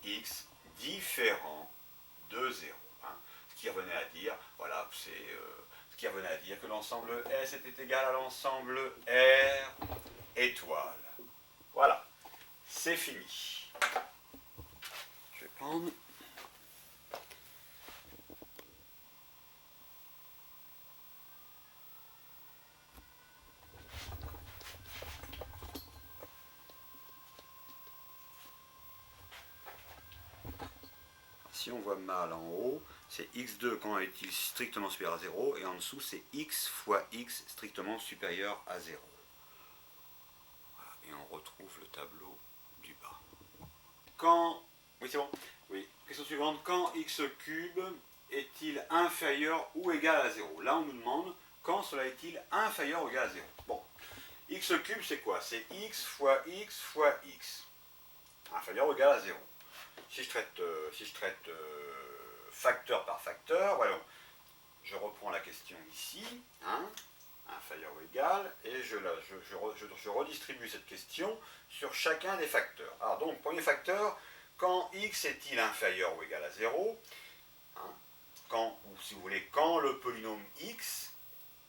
x différent de 0. Ce qui revenait à dire, que l'ensemble S était égal à l'ensemble R étoile. Voilà, c'est fini. Je vais prendre... Si on voit mal en haut, c'est x2 quand est-il strictement supérieur à 0, et en dessous c'est x fois x strictement supérieur à 0. Voilà, et on retrouve le tableau du bas. Oui, c'est bon. Oui. Question suivante. Quand x cube est-il inférieur ou égal à 0? Là, on nous demande quand cela est-il inférieur ou égal à 0. Bon. X cube, c'est quoi? C'est x fois x fois x. Inférieur ou égal à 0. Si je traite facteur par facteur, voilà, je reprends la question ici, inférieur ou égal, et je redistribue cette question sur chacun des facteurs. Alors donc, premier facteur, quand x est-il inférieur ou égal à 0, ou si vous voulez, quand le polynôme x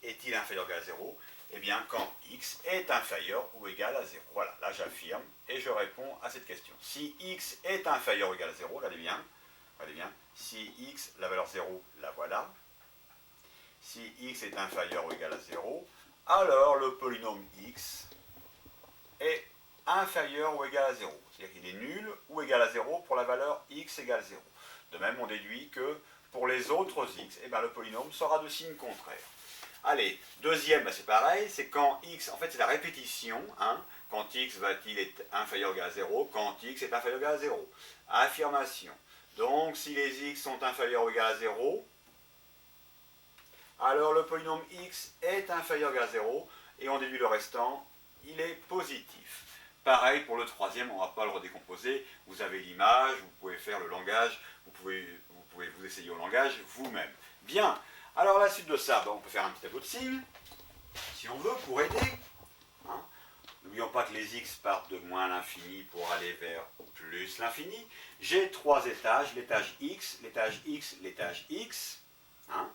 est-il inférieur ou égal à 0, eh bien, quand x est inférieur ou égal à 0. Voilà, là j'affirme et je réponds à cette question. Si x est inférieur ou égal à 0, regardez bien, si x, la valeur 0, la voilà. si x est inférieur ou égal à 0, alors le polynôme x est inférieur ou égal à 0. C'est-à-dire qu'il est nul ou égal à 0 pour la valeur x égale 0. De même, on déduit que pour les autres x, eh bien, le polynôme sera de signe contraire. Allez, deuxième, ben c'est pareil, c'est quand x, en fait c'est la répétition, hein, quand x va-t-il être inférieur ou égal à 0, quand x est inférieur ou égal à 0. Affirmation. Donc, si les x sont inférieurs ou égal à 0, alors le polynôme x est inférieur ou égal à 0, et on déduit le restant, il est positif. Pareil pour le troisième, on ne va pas le redécomposer, vous avez l'image, vous pouvez faire le langage, vous pouvez vous essayer au langage vous-même. Bien, alors à la suite de ça, on peut faire un petit tableau de signes, si on veut, pour aider. Hein. N'oublions pas que les x partent de moins l'infini pour aller vers plus l'infini. J'ai trois étages, l'étage x, l'étage x, l'étage x, hein,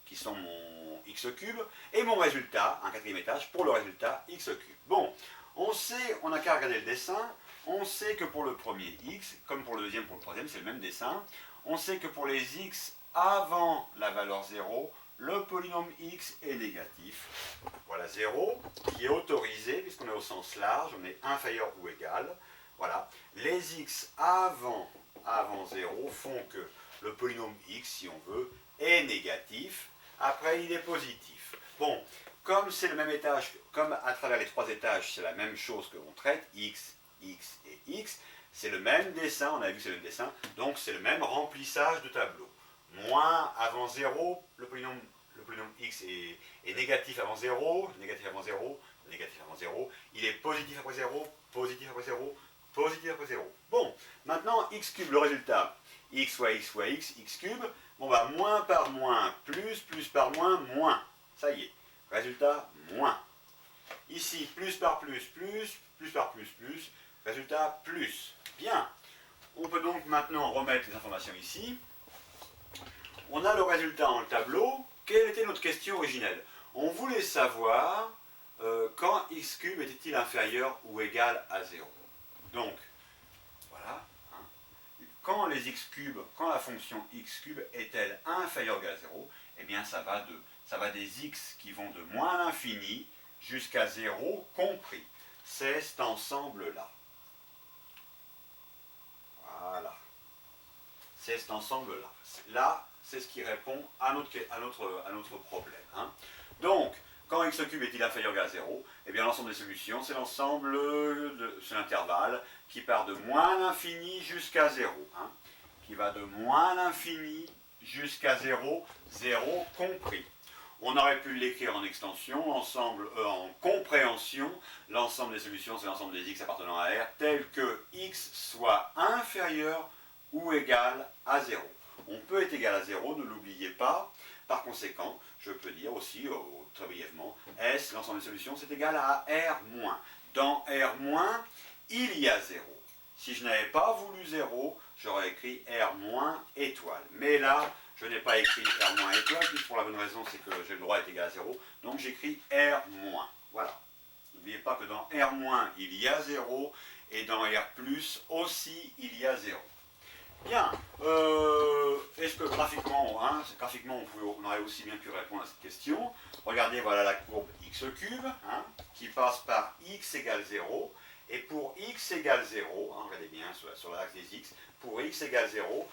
qui sont mon x cube, et mon résultat, un quatrième étage, pour le résultat x cube. Bon, on sait, on n'a qu'à regarder le dessin, on sait que pour le premier x, comme pour le deuxième, pour le troisième, c'est le même dessin. On sait que pour les x avant la valeur 0, le polynôme x est négatif. Voilà 0, qui est autorisé, puisqu'on est au sens large, on est inférieur ou égal. Voilà. Les x avant 0 font que le polynôme x, si on veut, est négatif. Après, il est positif. Bon, comme c'est le même étage, comme à travers les trois étages, c'est la même chose que l'on traite, x, x et x, c'est le même dessin, on a vu que c'est le même dessin, donc c'est le même remplissage de tableau. Moins avant 0, le polynôme x est négatif avant 0, négatif avant 0, négatif avant 0, il est positif après 0, positif après 0, positif après 0. Bon, maintenant x cube, le résultat, x fois x fois x, x cube, bon bah moins par moins, plus par moins, moins. Ça y est, résultat, moins. Ici, plus par plus, résultat, plus. Bien. On peut donc maintenant remettre les informations ici. On a le résultat dans le tableau. Quelle était notre question originelle? On voulait savoir quand x cube était-il inférieur ou égal à 0. Donc, voilà. Hein. Quand les x cubes, quand la fonction x cube est-elle inférieure ou égale à 0, eh bien ça va des x qui vont de moins l'infini jusqu'à 0 compris. C'est cet ensemble-là. Voilà. C'est cet ensemble-là. Là, c'est ce qui répond à notre problème. Hein. Donc, quand x cube est-il inférieur ou égal à 0, eh bien l'ensemble des solutions, c'est l'ensemble, c'est l'intervalle qui part de moins l'infini jusqu'à 0. Hein, qui va de moins l'infini jusqu'à 0, 0 compris. On aurait pu l'écrire en extension, en compréhension, l'ensemble des solutions, c'est l'ensemble des x appartenant à R, tel que x soit inférieur ou égal à 0. On peut être égal à 0, ne l'oubliez pas. Par conséquent, je peux dire aussi, très brièvement, S, l'ensemble des solutions, c'est égal à R-. Dans R-, il y a 0. Si je n'avais pas voulu 0, j'aurais écrit R- étoile. Mais là, je n'ai pas écrit R- étoile, juste pour la bonne raison, c'est que j'ai le droit d'être égal à 0. Donc j'écris R-. Voilà. N'oubliez pas que dans R-, il y a 0, et dans R+, aussi, il y a 0. Bien, est-ce que graphiquement, hein, on aurait aussi bien pu répondre à cette question. Regardez, voilà la courbe x cube, hein, qui passe par x égale 0, et pour x égale 0, hein, regardez bien sur l'axe des x, pour x égale 0,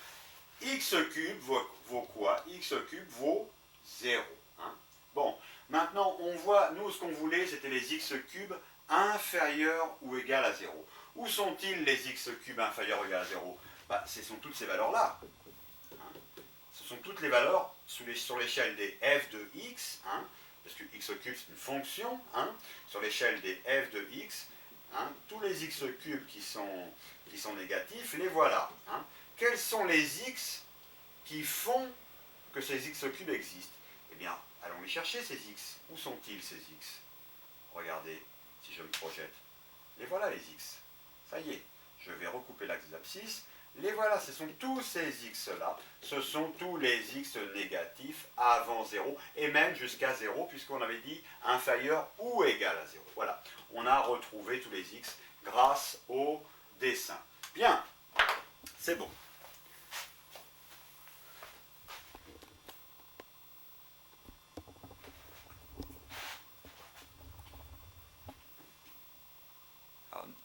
x cube vaut quoi? X cube vaut 0. Hein. Bon, maintenant on voit, nous ce qu'on voulait c'était les x cubes inférieurs ou égal à 0. Où sont-ils les x cubes inférieurs ou égal à 0? Bah, ce sont toutes ces valeurs-là. Hein. Ce sont toutes les valeurs sur l'échelle des f de x, hein, parce que x cube c'est une fonction, hein, sur l'échelle des f de x, hein, tous les x cubes qui sont négatifs, les voilà. Hein. Quels sont les x qui font que ces x cubes existent? Eh bien, allons les chercher ces x. Où sont-ils ces x? Regardez, si je me projette. Les voilà les x. Ça y est, je vais recouper l'axe des abscisses. Les voilà, ce sont tous ces x-là, ce sont tous les x négatifs avant 0, et même jusqu'à 0, puisqu'on avait dit inférieur ou égal à 0. Voilà, on a retrouvé tous les x grâce au dessin. Bien, c'est bon.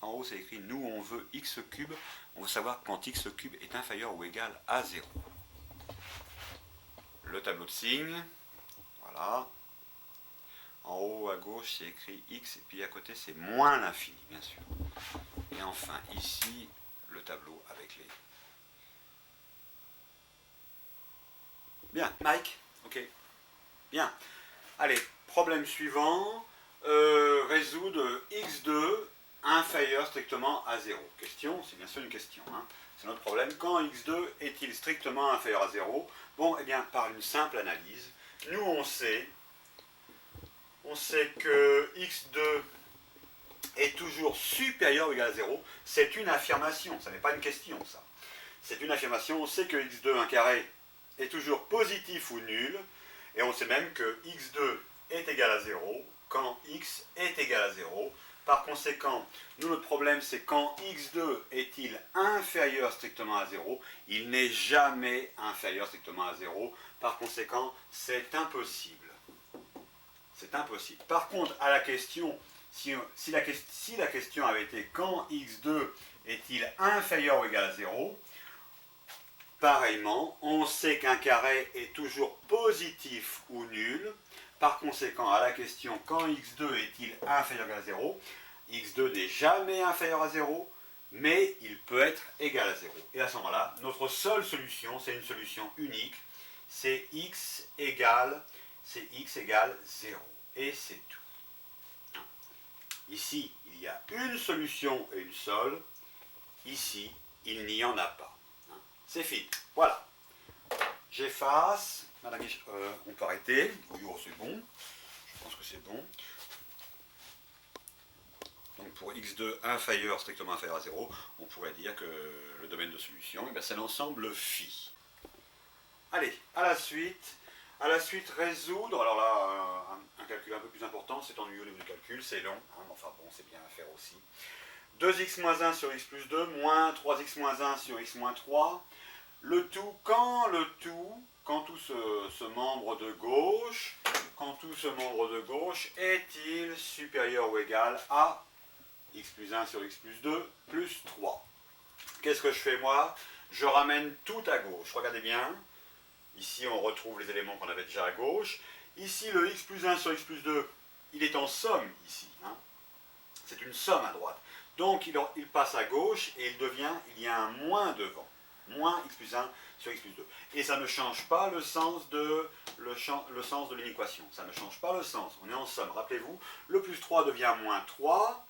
En haut, c'est écrit, nous, on veut x cube. On veut savoir quand x cube est inférieur ou égal à 0. Le tableau de signes. Voilà. En haut, à gauche, c'est écrit x. Et puis à côté, c'est moins l'infini, bien sûr. Et enfin, ici, le tableau avec les... Bien. Mike? Ok. Bien. Allez, problème suivant. Résoudre x2 inférieur strictement à 0. Question, c'est bien sûr une question. Hein. C'est notre problème. Quand x2 est-il strictement inférieur à 0? Bon, eh bien, par une simple analyse, nous on sait que x2 est toujours supérieur ou égal à 0. C'est une affirmation, ça n'est pas une question, ça. C'est une affirmation. On sait que x2 1 carré est toujours positif ou nul, et on sait même que x2 est égal à 0 quand x est égal à 0. Par conséquent, nous, notre problème, c'est quand x2 est-il inférieur strictement à 0? Il n'est jamais inférieur strictement à 0. Par conséquent, c'est impossible. C'est impossible. Par contre, à la question, si la question avait été quand x2 est-il inférieur ou égal à 0, pareillement, on sait qu'un carré est toujours positif ou nul. Par conséquent, à la question quand x2 est-il inférieur ou égal à 0, x2 n'est jamais inférieur à 0, mais il peut être égal à 0. Et à ce moment-là, notre seule solution, c'est une solution unique, c'est x égale 0. Et c'est tout. Ici, il y a une solution et une seule. Ici, il n'y en a pas. C'est fini. Voilà. J'efface. Madame, on peut arrêter. Oui, oh, c'est bon. Je pense que c'est bon. Donc pour x2 inférieur, strictement inférieur à 0, on pourrait dire que le domaine de solution, eh c'est l'ensemble phi. Allez, à la suite, résoudre. Alors là, un calcul un peu plus important, c'est ennuyeux au niveau du calcul, c'est long, hein, enfin bon, c'est bien à faire aussi. 2x moins 1 sur x plus 2, moins 3x moins 1 sur x moins 3. Le tout, quand tout ce membre de gauche, est-il supérieur ou égal à x plus 1 sur x plus 2 plus 3. Qu'est-ce que je fais moi? Je ramène tout à gauche. Regardez bien. Ici, on retrouve les éléments qu'on avait déjà à gauche. Ici, le x plus 1 sur x plus 2, il est en somme ici. Hein. C'est une somme à droite. Donc, il passe à gauche et il y a un moins devant. Moins x plus 1 sur x plus 2. Et ça ne change pas le sens de l'inéquation. Ça ne change pas le sens. On est en somme. Rappelez-vous, le plus 3 devient moins 3.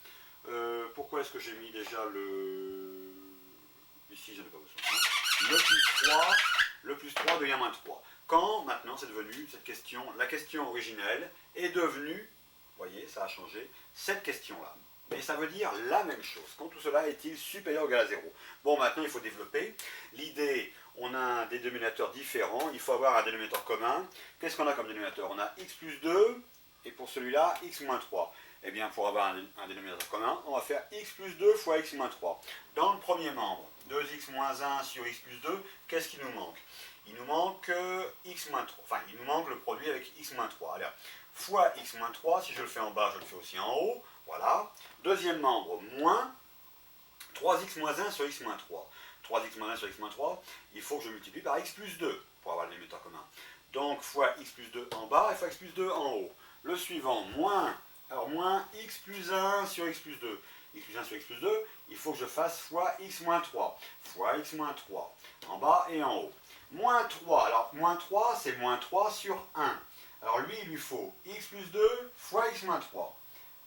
Pourquoi est-ce que j'ai mis déjà le... Ici, je n'ai pas besoin. Hein. Le plus 3 devient moins 3. Quand, maintenant, c'est devenu cette question, la question originelle est devenue, vous voyez, ça a changé, cette question-là. Mais ça veut dire la même chose. Quand tout cela est-il supérieur ou égal à 0? Bon, maintenant, il faut développer. L'idée, on a un dénominateur différent. Il faut avoir un dénominateur commun. Qu'est-ce qu'on a comme dénominateur? On a x plus 2, et pour celui-là, x moins 3. Eh bien, pour avoir un dénominateur commun, on va faire x plus 2 fois x moins 3. Dans le premier membre, 2x moins 1 sur x plus 2, qu'est-ce qui nous manque? Il nous manque x moins 3. Enfin, il nous manque le produit avec x moins 3. Alors, fois x moins 3, si je le fais en bas, je le fais aussi en haut. Voilà. Deuxième membre, moins 3x moins 1 sur x moins 3. 3x moins 1 sur x moins 3, il faut que je multiplie par x plus 2 pour avoir le dénominateur commun. Donc, fois x plus 2 en bas et fois x plus 2 en haut. Le suivant, moins x plus 1 sur x plus 2. X plus 1 sur x plus 2, il faut que je fasse fois x moins 3. Fois x moins 3, en bas et en haut. Moins 3, alors moins 3, c'est moins 3 sur 1. Alors lui, il lui faut x plus 2 fois x moins 3.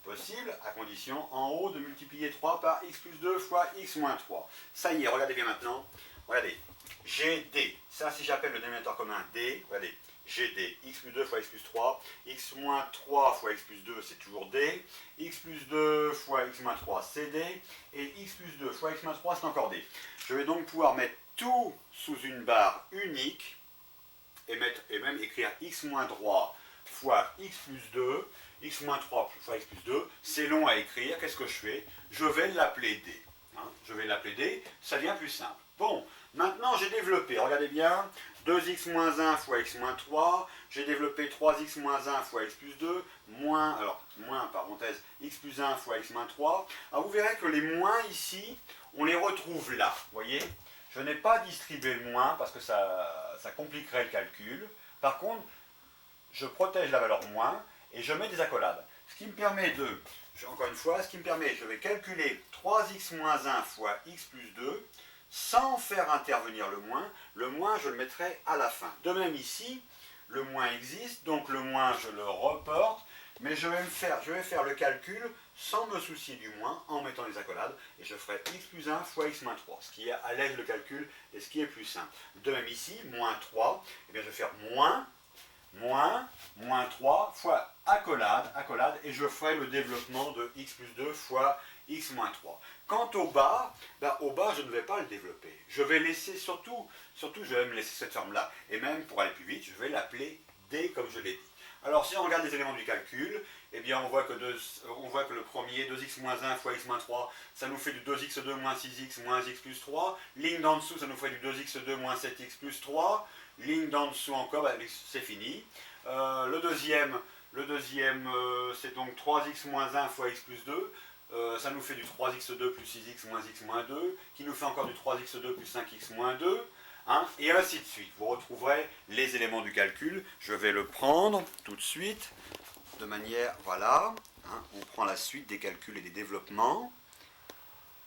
Possible, à condition, en haut, de multiplier 3 par x plus 2 fois x moins 3. Ça y est, regardez bien maintenant. Regardez, j'ai d. Ça, si j'appelle le dénominateur commun d, regardez, j'ai d. X plus 2 fois x plus 3. X moins 3 fois x plus 2, c'est toujours d. X plus 2 fois x moins 3, c'est d. Et x plus 2 fois x moins 3, c'est encore d. Je vais donc pouvoir mettre tout sous une barre unique et même écrire x moins 3 fois x plus 2, x moins 3 fois x plus 2, c'est long à écrire, qu'est-ce que je fais? Je vais l'appeler d. Hein, je vais l'appeler d, ça devient plus simple. Bon, Maintenant, j'ai développé, regardez bien, 2x moins 1 fois x moins 3, j'ai développé 3x moins 1 fois x plus 2, moins, alors, moins, parenthèse, x plus 1 fois x moins 3. Alors, vous verrez que les moins ici, on les retrouve là, vous voyez. Je n'ai pas distribué le moins parce que ça compliquerait le calcul. Par contre, je protège la valeur moins et je mets des accolades. Ce qui me permet de, encore une fois, je vais calculer 3x moins 1 fois x plus 2 sans faire intervenir le moins je le mettrai à la fin. De même ici, le moins existe, donc le moins je le reporte, mais je vais faire le calcul sans me soucier du moins en mettant les accolades, et je ferai x plus 1 fois x moins 3, ce qui allège le calcul et ce qui est plus simple. De même ici, moins 3, eh bien je vais faire moins 3 fois accolade, et je ferai le développement de x plus 2 fois x moins 3. Quant au bas, je ne vais pas le développer. Je vais laisser surtout je vais me laisser cette forme-là. Et même pour aller plus vite, je vais l'appeler d comme je l'ai dit. Alors si on regarde les éléments du calcul, eh bien on voit que le premier, 2x moins 1 fois x moins 3, ça nous fait du 2x2 moins 6x moins x plus 3. Ligne d'en dessous, ça nous fait du 2x2 moins 7x plus 3. Ligne d'en dessous encore, c'est fini. Le deuxième, c'est donc 3x moins 1 fois x plus 2. Ça nous fait du 3x2 plus 6x moins x moins 2, qui nous fait encore du 3x2 plus 5x moins 2, hein, et ainsi de suite. Vous retrouverez les éléments du calcul. Je vais le prendre tout de suite, de manière, voilà, hein, on prend la suite des calculs et des développements.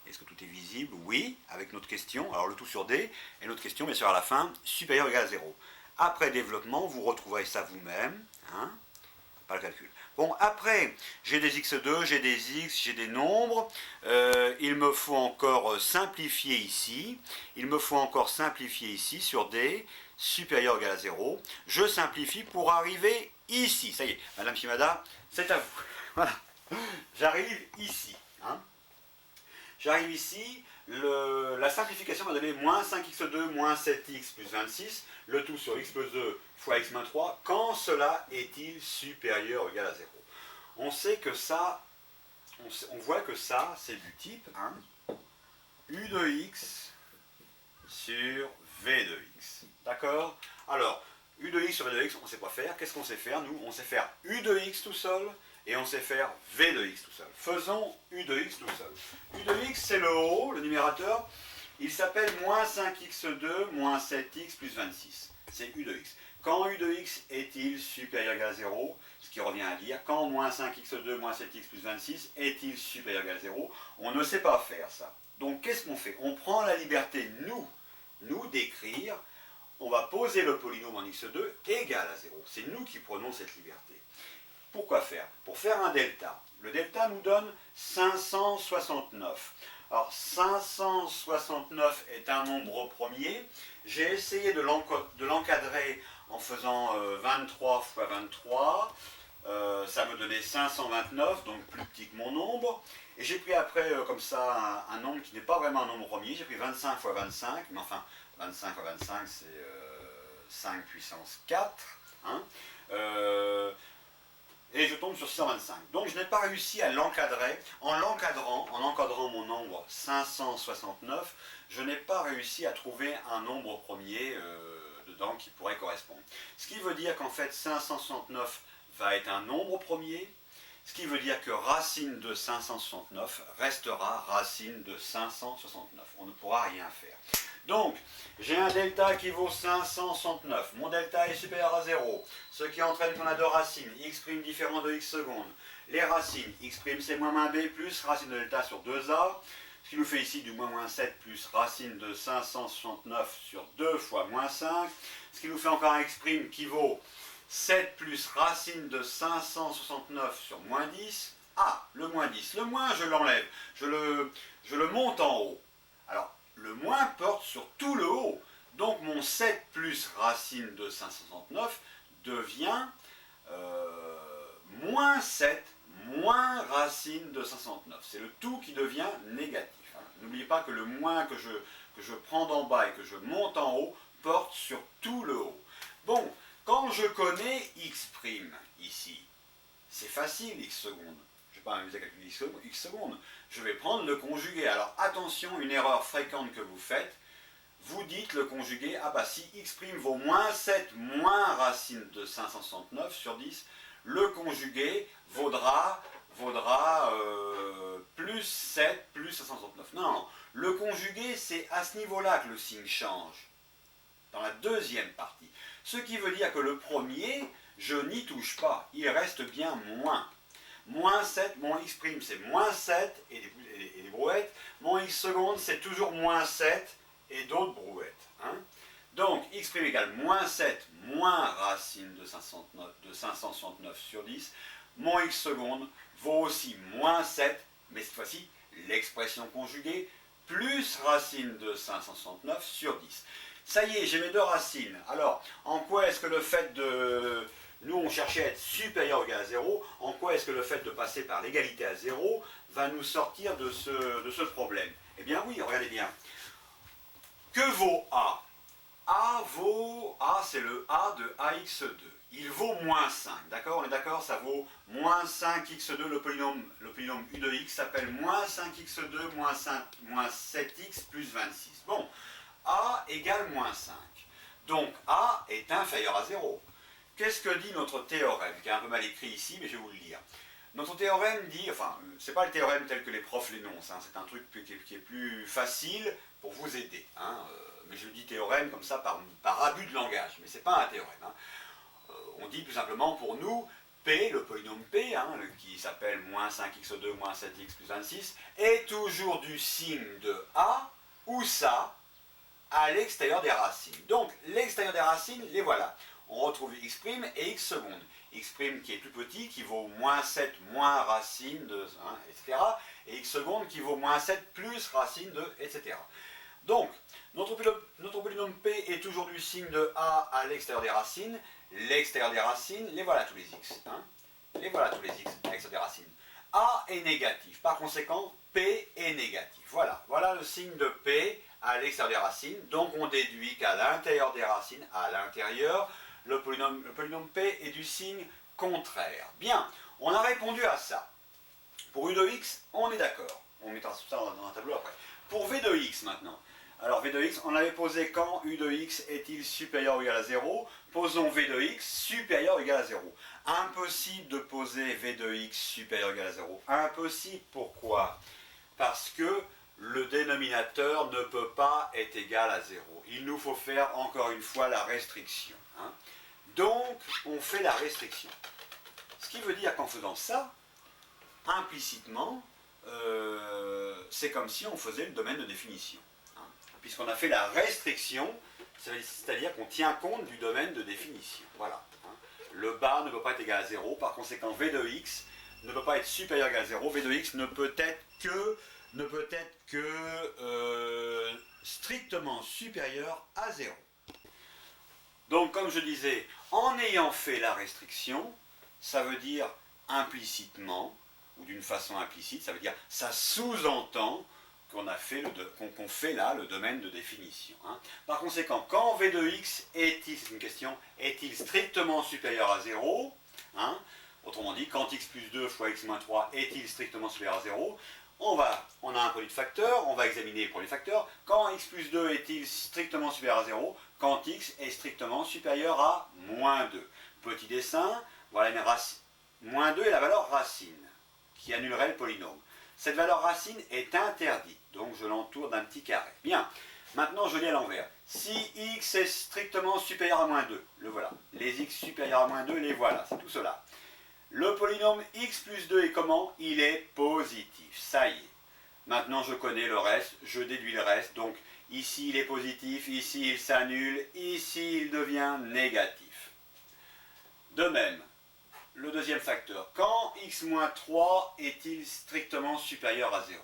Est-ce que tout est visible? Oui, avec notre question, alors le tout sur D, et notre question, bien sûr, à la fin, supérieur ou égal à 0. Après développement, vous retrouverez ça vous-même, hein, pas le calcul. Bon, après, j'ai des x2, j'ai des x, j'ai des nombres. Il me faut encore simplifier ici. Sur D, supérieur ou égal à 0. Je simplifie pour arriver ici. Ça y est, Madame Shimada, c'est à vous. Voilà. J'arrive ici. Hein. J'arrive ici. La simplification m'a donné moins 5x2 moins 7x plus 26, le tout sur x plus 2 fois x moins 3, quand cela est-il supérieur ou égal à 0. On sait que ça, on voit que ça, c'est du type u de x sur v de x. D'accord? Alors, u de x sur v de x, on ne sait pas faire. Qu'est-ce qu'on sait faire, nous? On sait faire u de x tout seul, et on sait faire v de x tout seul. Faisons u de x tout seul. U de x, c'est le haut, le numérateur. Il s'appelle moins 5x2 moins 7x plus 26. C'est u de x. Quand u de x est-il supérieur ou égal à 0? Ce qui revient à dire, quand moins 5x2 moins 7x plus 26 est-il supérieur ou égal à 0? On ne sait pas faire ça. Donc qu'est-ce qu'on fait? On prend la liberté, nous d'écrire, on va poser le polynôme en x2 égal à 0. C'est nous qui prenons cette liberté. Pourquoi faire? Pour faire un delta. Le delta nous donne 569. Alors 569 est un nombre premier. J'ai essayé de l'encadrer en faisant 23 fois 23. Ça me donnait 529, donc plus petit que mon nombre. Et j'ai pris après, comme ça, un nombre qui n'est pas vraiment un nombre premier. J'ai pris 25 fois 25, mais enfin, 25 fois 25, c'est 5 puissance 4. Hein. Et je tombe sur 625. Donc je n'ai pas réussi à l'encadrer. En encadrant mon nombre 569, je n'ai pas réussi à trouver un nombre premier dedans qui pourrait correspondre. Ce qui veut dire qu'en fait 569 va être un nombre premier, ce qui veut dire que racine de 569 restera racine de 569. On ne pourra rien faire. Donc, j'ai un delta qui vaut 569. Mon delta est supérieur à 0. Ce qui entraîne qu'on a deux racines. X' différent de x secondes. Les racines, x' c'est moins b plus racine de delta sur 2a. Ce qui nous fait ici du moins 7 plus racine de 569 sur 2 fois moins 5. Ce qui nous fait encore un x' qui vaut 7 plus racine de 569 sur moins 10. Ah, le moins 10. Le moins, je l'enlève. Je le monte en haut. Alors, le moins porte sur tout le haut. Donc mon 7 plus racine de 569 devient moins 7 moins racine de 569. C'est le tout qui devient négatif. Hein. N'oubliez pas que le moins que je prends d'en bas et que je monte en haut porte sur tout le haut. Bon, quand je connais x' ici, c'est facile, x secondes. Je ne vais pas m'amuser à calculer x secondes. Je vais prendre le conjugué. Alors attention, une erreur fréquente que vous faites, vous dites le conjugué, ah bah si x' vaut moins 7 moins racine de 569 sur 10, le conjugué vaudra plus 7 plus 569. Non, non, le conjugué, c'est à ce niveau-là que le signe change, dans la deuxième partie. Ce qui veut dire que le premier, je n'y touche pas, il reste bien moins. Moins 7, mon x', c'est moins 7 et des brouettes. Mon x seconde, c'est toujours moins 7 et d'autres brouettes. Hein. Donc, x' égale moins 7 moins racine de 569 sur 10. Mon x seconde vaut aussi moins 7, mais cette fois-ci, l'expression conjuguée, plus racine de 569 sur 10. Ça y est, j'ai mes deux racines. Alors, en quoi est-ce que le fait de... Nous, on cherchait à être supérieur ou égal à 0. En quoi est-ce que le fait de passer par l'égalité à 0 va nous sortir de ce problème? Eh bien oui, regardez bien. Que vaut A? A, c'est le A de AX2. Il vaut moins 5, d'accord? On est d'accord? Ça vaut moins 5x2, le polynôme U de x s'appelle moins 5x2 moins 7x plus 26. Bon, A égale moins 5. Donc A est inférieur à 0. Qu'est-ce que dit notre théorème, qui est un peu mal écrit ici, mais je vais vous le lire. Notre théorème dit, enfin, c'est pas le théorème tel que les profs l'énoncent, hein, c'est un truc qui est plus facile pour vous aider. Hein, mais je dis théorème comme ça par abus de langage, mais c'est pas un théorème. Hein. On dit tout simplement pour nous, P, le polynôme P, hein, qui s'appelle moins 5x2 moins 7x plus 26, est toujours du signe de A, ou ça, à l'extérieur des racines. Donc, l'extérieur des racines, les voilà. On retrouve x' et x seconde. X' qui est plus petit, qui vaut moins 7 moins racine de, hein, etc. Et x seconde qui vaut moins 7 plus racine de, etc. Donc, notre polynôme P est toujours du signe de A à l'extérieur des racines. L'extérieur des racines, les voilà tous les x. Hein. Les voilà tous les x à l'extérieur des racines. A est négatif. Par conséquent, P est négatif. Voilà. Voilà le signe de P à l'extérieur des racines. Donc, on déduit qu'à l'intérieur des racines, à l'intérieur, le polynôme P est du signe contraire. Bien, on a répondu à ça. Pour U de x, on est d'accord. On mettra ça dans un tableau après. Pour V de x maintenant. Alors V de x, on avait posé quand U de x est-il supérieur ou égal à 0? Posons V de x supérieur ou égal à 0. Impossible de poser V de x supérieur ou égal à 0. Impossible, pourquoi? Parce que le dénominateur ne peut pas être égal à 0. Il nous faut faire encore une fois la restriction. Hein. Donc, on fait la restriction. Ce qui veut dire qu'en faisant ça, implicitement, c'est comme si on faisait le domaine de définition. Hein. Puisqu'on a fait la restriction, c'est-à-dire qu'on tient compte du domaine de définition. Voilà. Hein. Le bas ne peut pas être égal à 0, par conséquent, V de x ne peut pas être supérieur ou égal à 0. V de x ne peut être que strictement supérieur à 0. Donc, comme je disais, en ayant fait la restriction, ça veut dire implicitement, ou d'une façon implicite, ça veut dire, ça sous-entend qu'on fait là le domaine de définition. Hein. Par conséquent, quand V de x est-il, c'est une question, est-il strictement supérieur à 0 hein, autrement dit, quand x plus 2 fois x moins 3 est-il strictement supérieur à 0 on a un produit de facteurs, on va examiner le produit de facteurs. Quand x plus 2 est-il strictement supérieur à 0? Quand x est strictement supérieur à moins 2. Petit dessin, voilà une racine. Moins 2 est la valeur racine, qui annulerait le polynôme. Cette valeur racine est interdite, donc je l'entoure d'un petit carré. Bien, maintenant je lis à l'envers. Si x est strictement supérieur à moins 2, le voilà. Les x supérieurs à moins 2, les voilà, c'est tout cela. Le polynôme x plus 2 est comment? Il est positif, ça y est. Maintenant je connais le reste, je déduis le reste, donc ici il est positif, ici il s'annule, ici il devient négatif. De même, le deuxième facteur, quand x moins 3 est-il strictement supérieur à 0?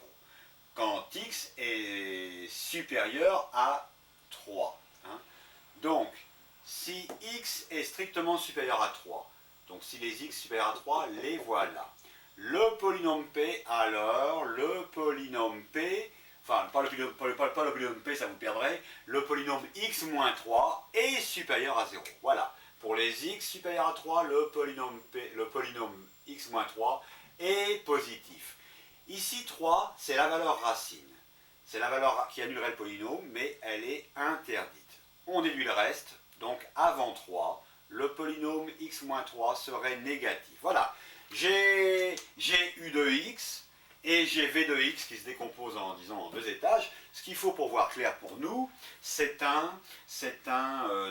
Quand x est supérieur à 3. Hein. Donc, si x est strictement supérieur à 3, donc si les x supérieurs à 3, les voilà. Le polynôme P, alors, le polynôme P, enfin, pas le polynôme P, ça vous perdrait, le polynôme x moins 3 est supérieur à 0. Voilà. Pour les x supérieurs à 3, le polynôme x moins 3 est positif. Ici, 3, c'est la valeur racine. c'est la valeur qui annulerait le polynôme, mais elle est interdite. On déduit le reste, donc avant 3, le polynôme x-3 serait négatif. Voilà, j'ai u de x et j'ai v de x qui se décompose en, disons, en 2 étages. Ce qu'il faut pour voir clair pour nous, c'est un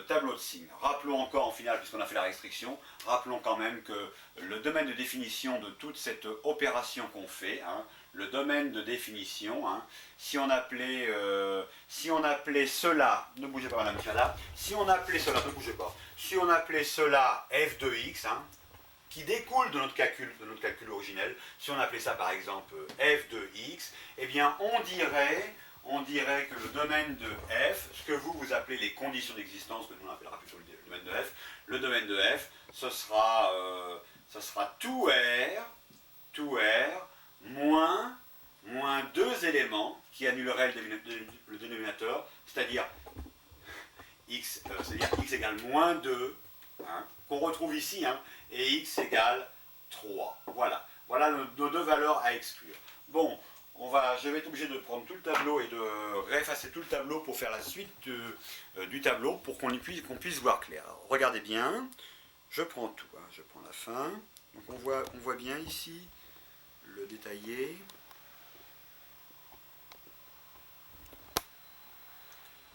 tableau de signes. Rappelons encore en finale, puisqu'on a fait la restriction, rappelons quand même que le domaine de définition de toute cette opération qu'on fait, hein, le domaine de définition, hein, si on appelait cela, ne bougez pas madame Fiala, si on appelait cela, ne bougez pas, si on appelait cela f de x, hein, qui découle de notre calcul originel, si on appelait ça par exemple f de x, eh bien on dirait que le domaine de f, ce que vous appelez les conditions d'existence, que nous on appellera plutôt le domaine de f, le domaine de f, ce sera tout R moins 2 éléments qui annuleraient le dénominateur, c'est-à-dire x égale moins 2, hein, qu'on retrouve ici, hein, et x égale 3. Voilà, voilà nos deux valeurs à exclure. Bon, je vais être obligé de prendre tout le tableau et de réeffacer tout le tableau pour faire la suite du tableau pour qu'on puisse voir clair. Alors, regardez bien, je prends tout, hein, je prends la fin, donc on voit bien ici le détaillé.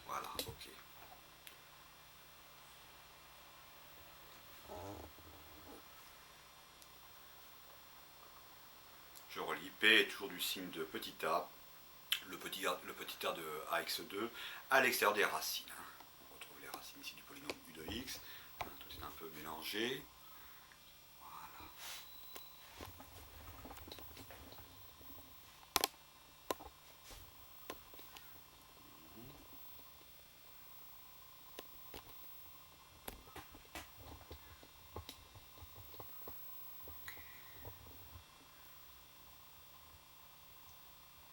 Voilà, ok. Je relis P est toujours du signe de petit a, le petit r de ax2 à l'extérieur des racines. On retrouve les racines ici du polynôme u de x, tout est un peu mélangé. Voilà.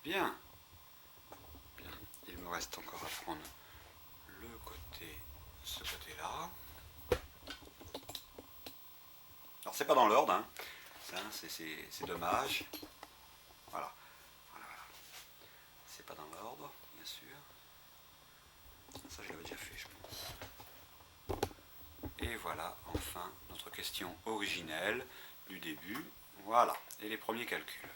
Bien. Bien. Il me reste encore à prendre ce côté-là. Alors c'est pas dans l'ordre, hein. Ça, c'est dommage. Voilà. Voilà. C'est pas dans l'ordre, bien sûr. Ça je l'avais déjà fait, je pense. Et voilà, enfin, notre question originelle du début. Voilà, et les premiers calculs.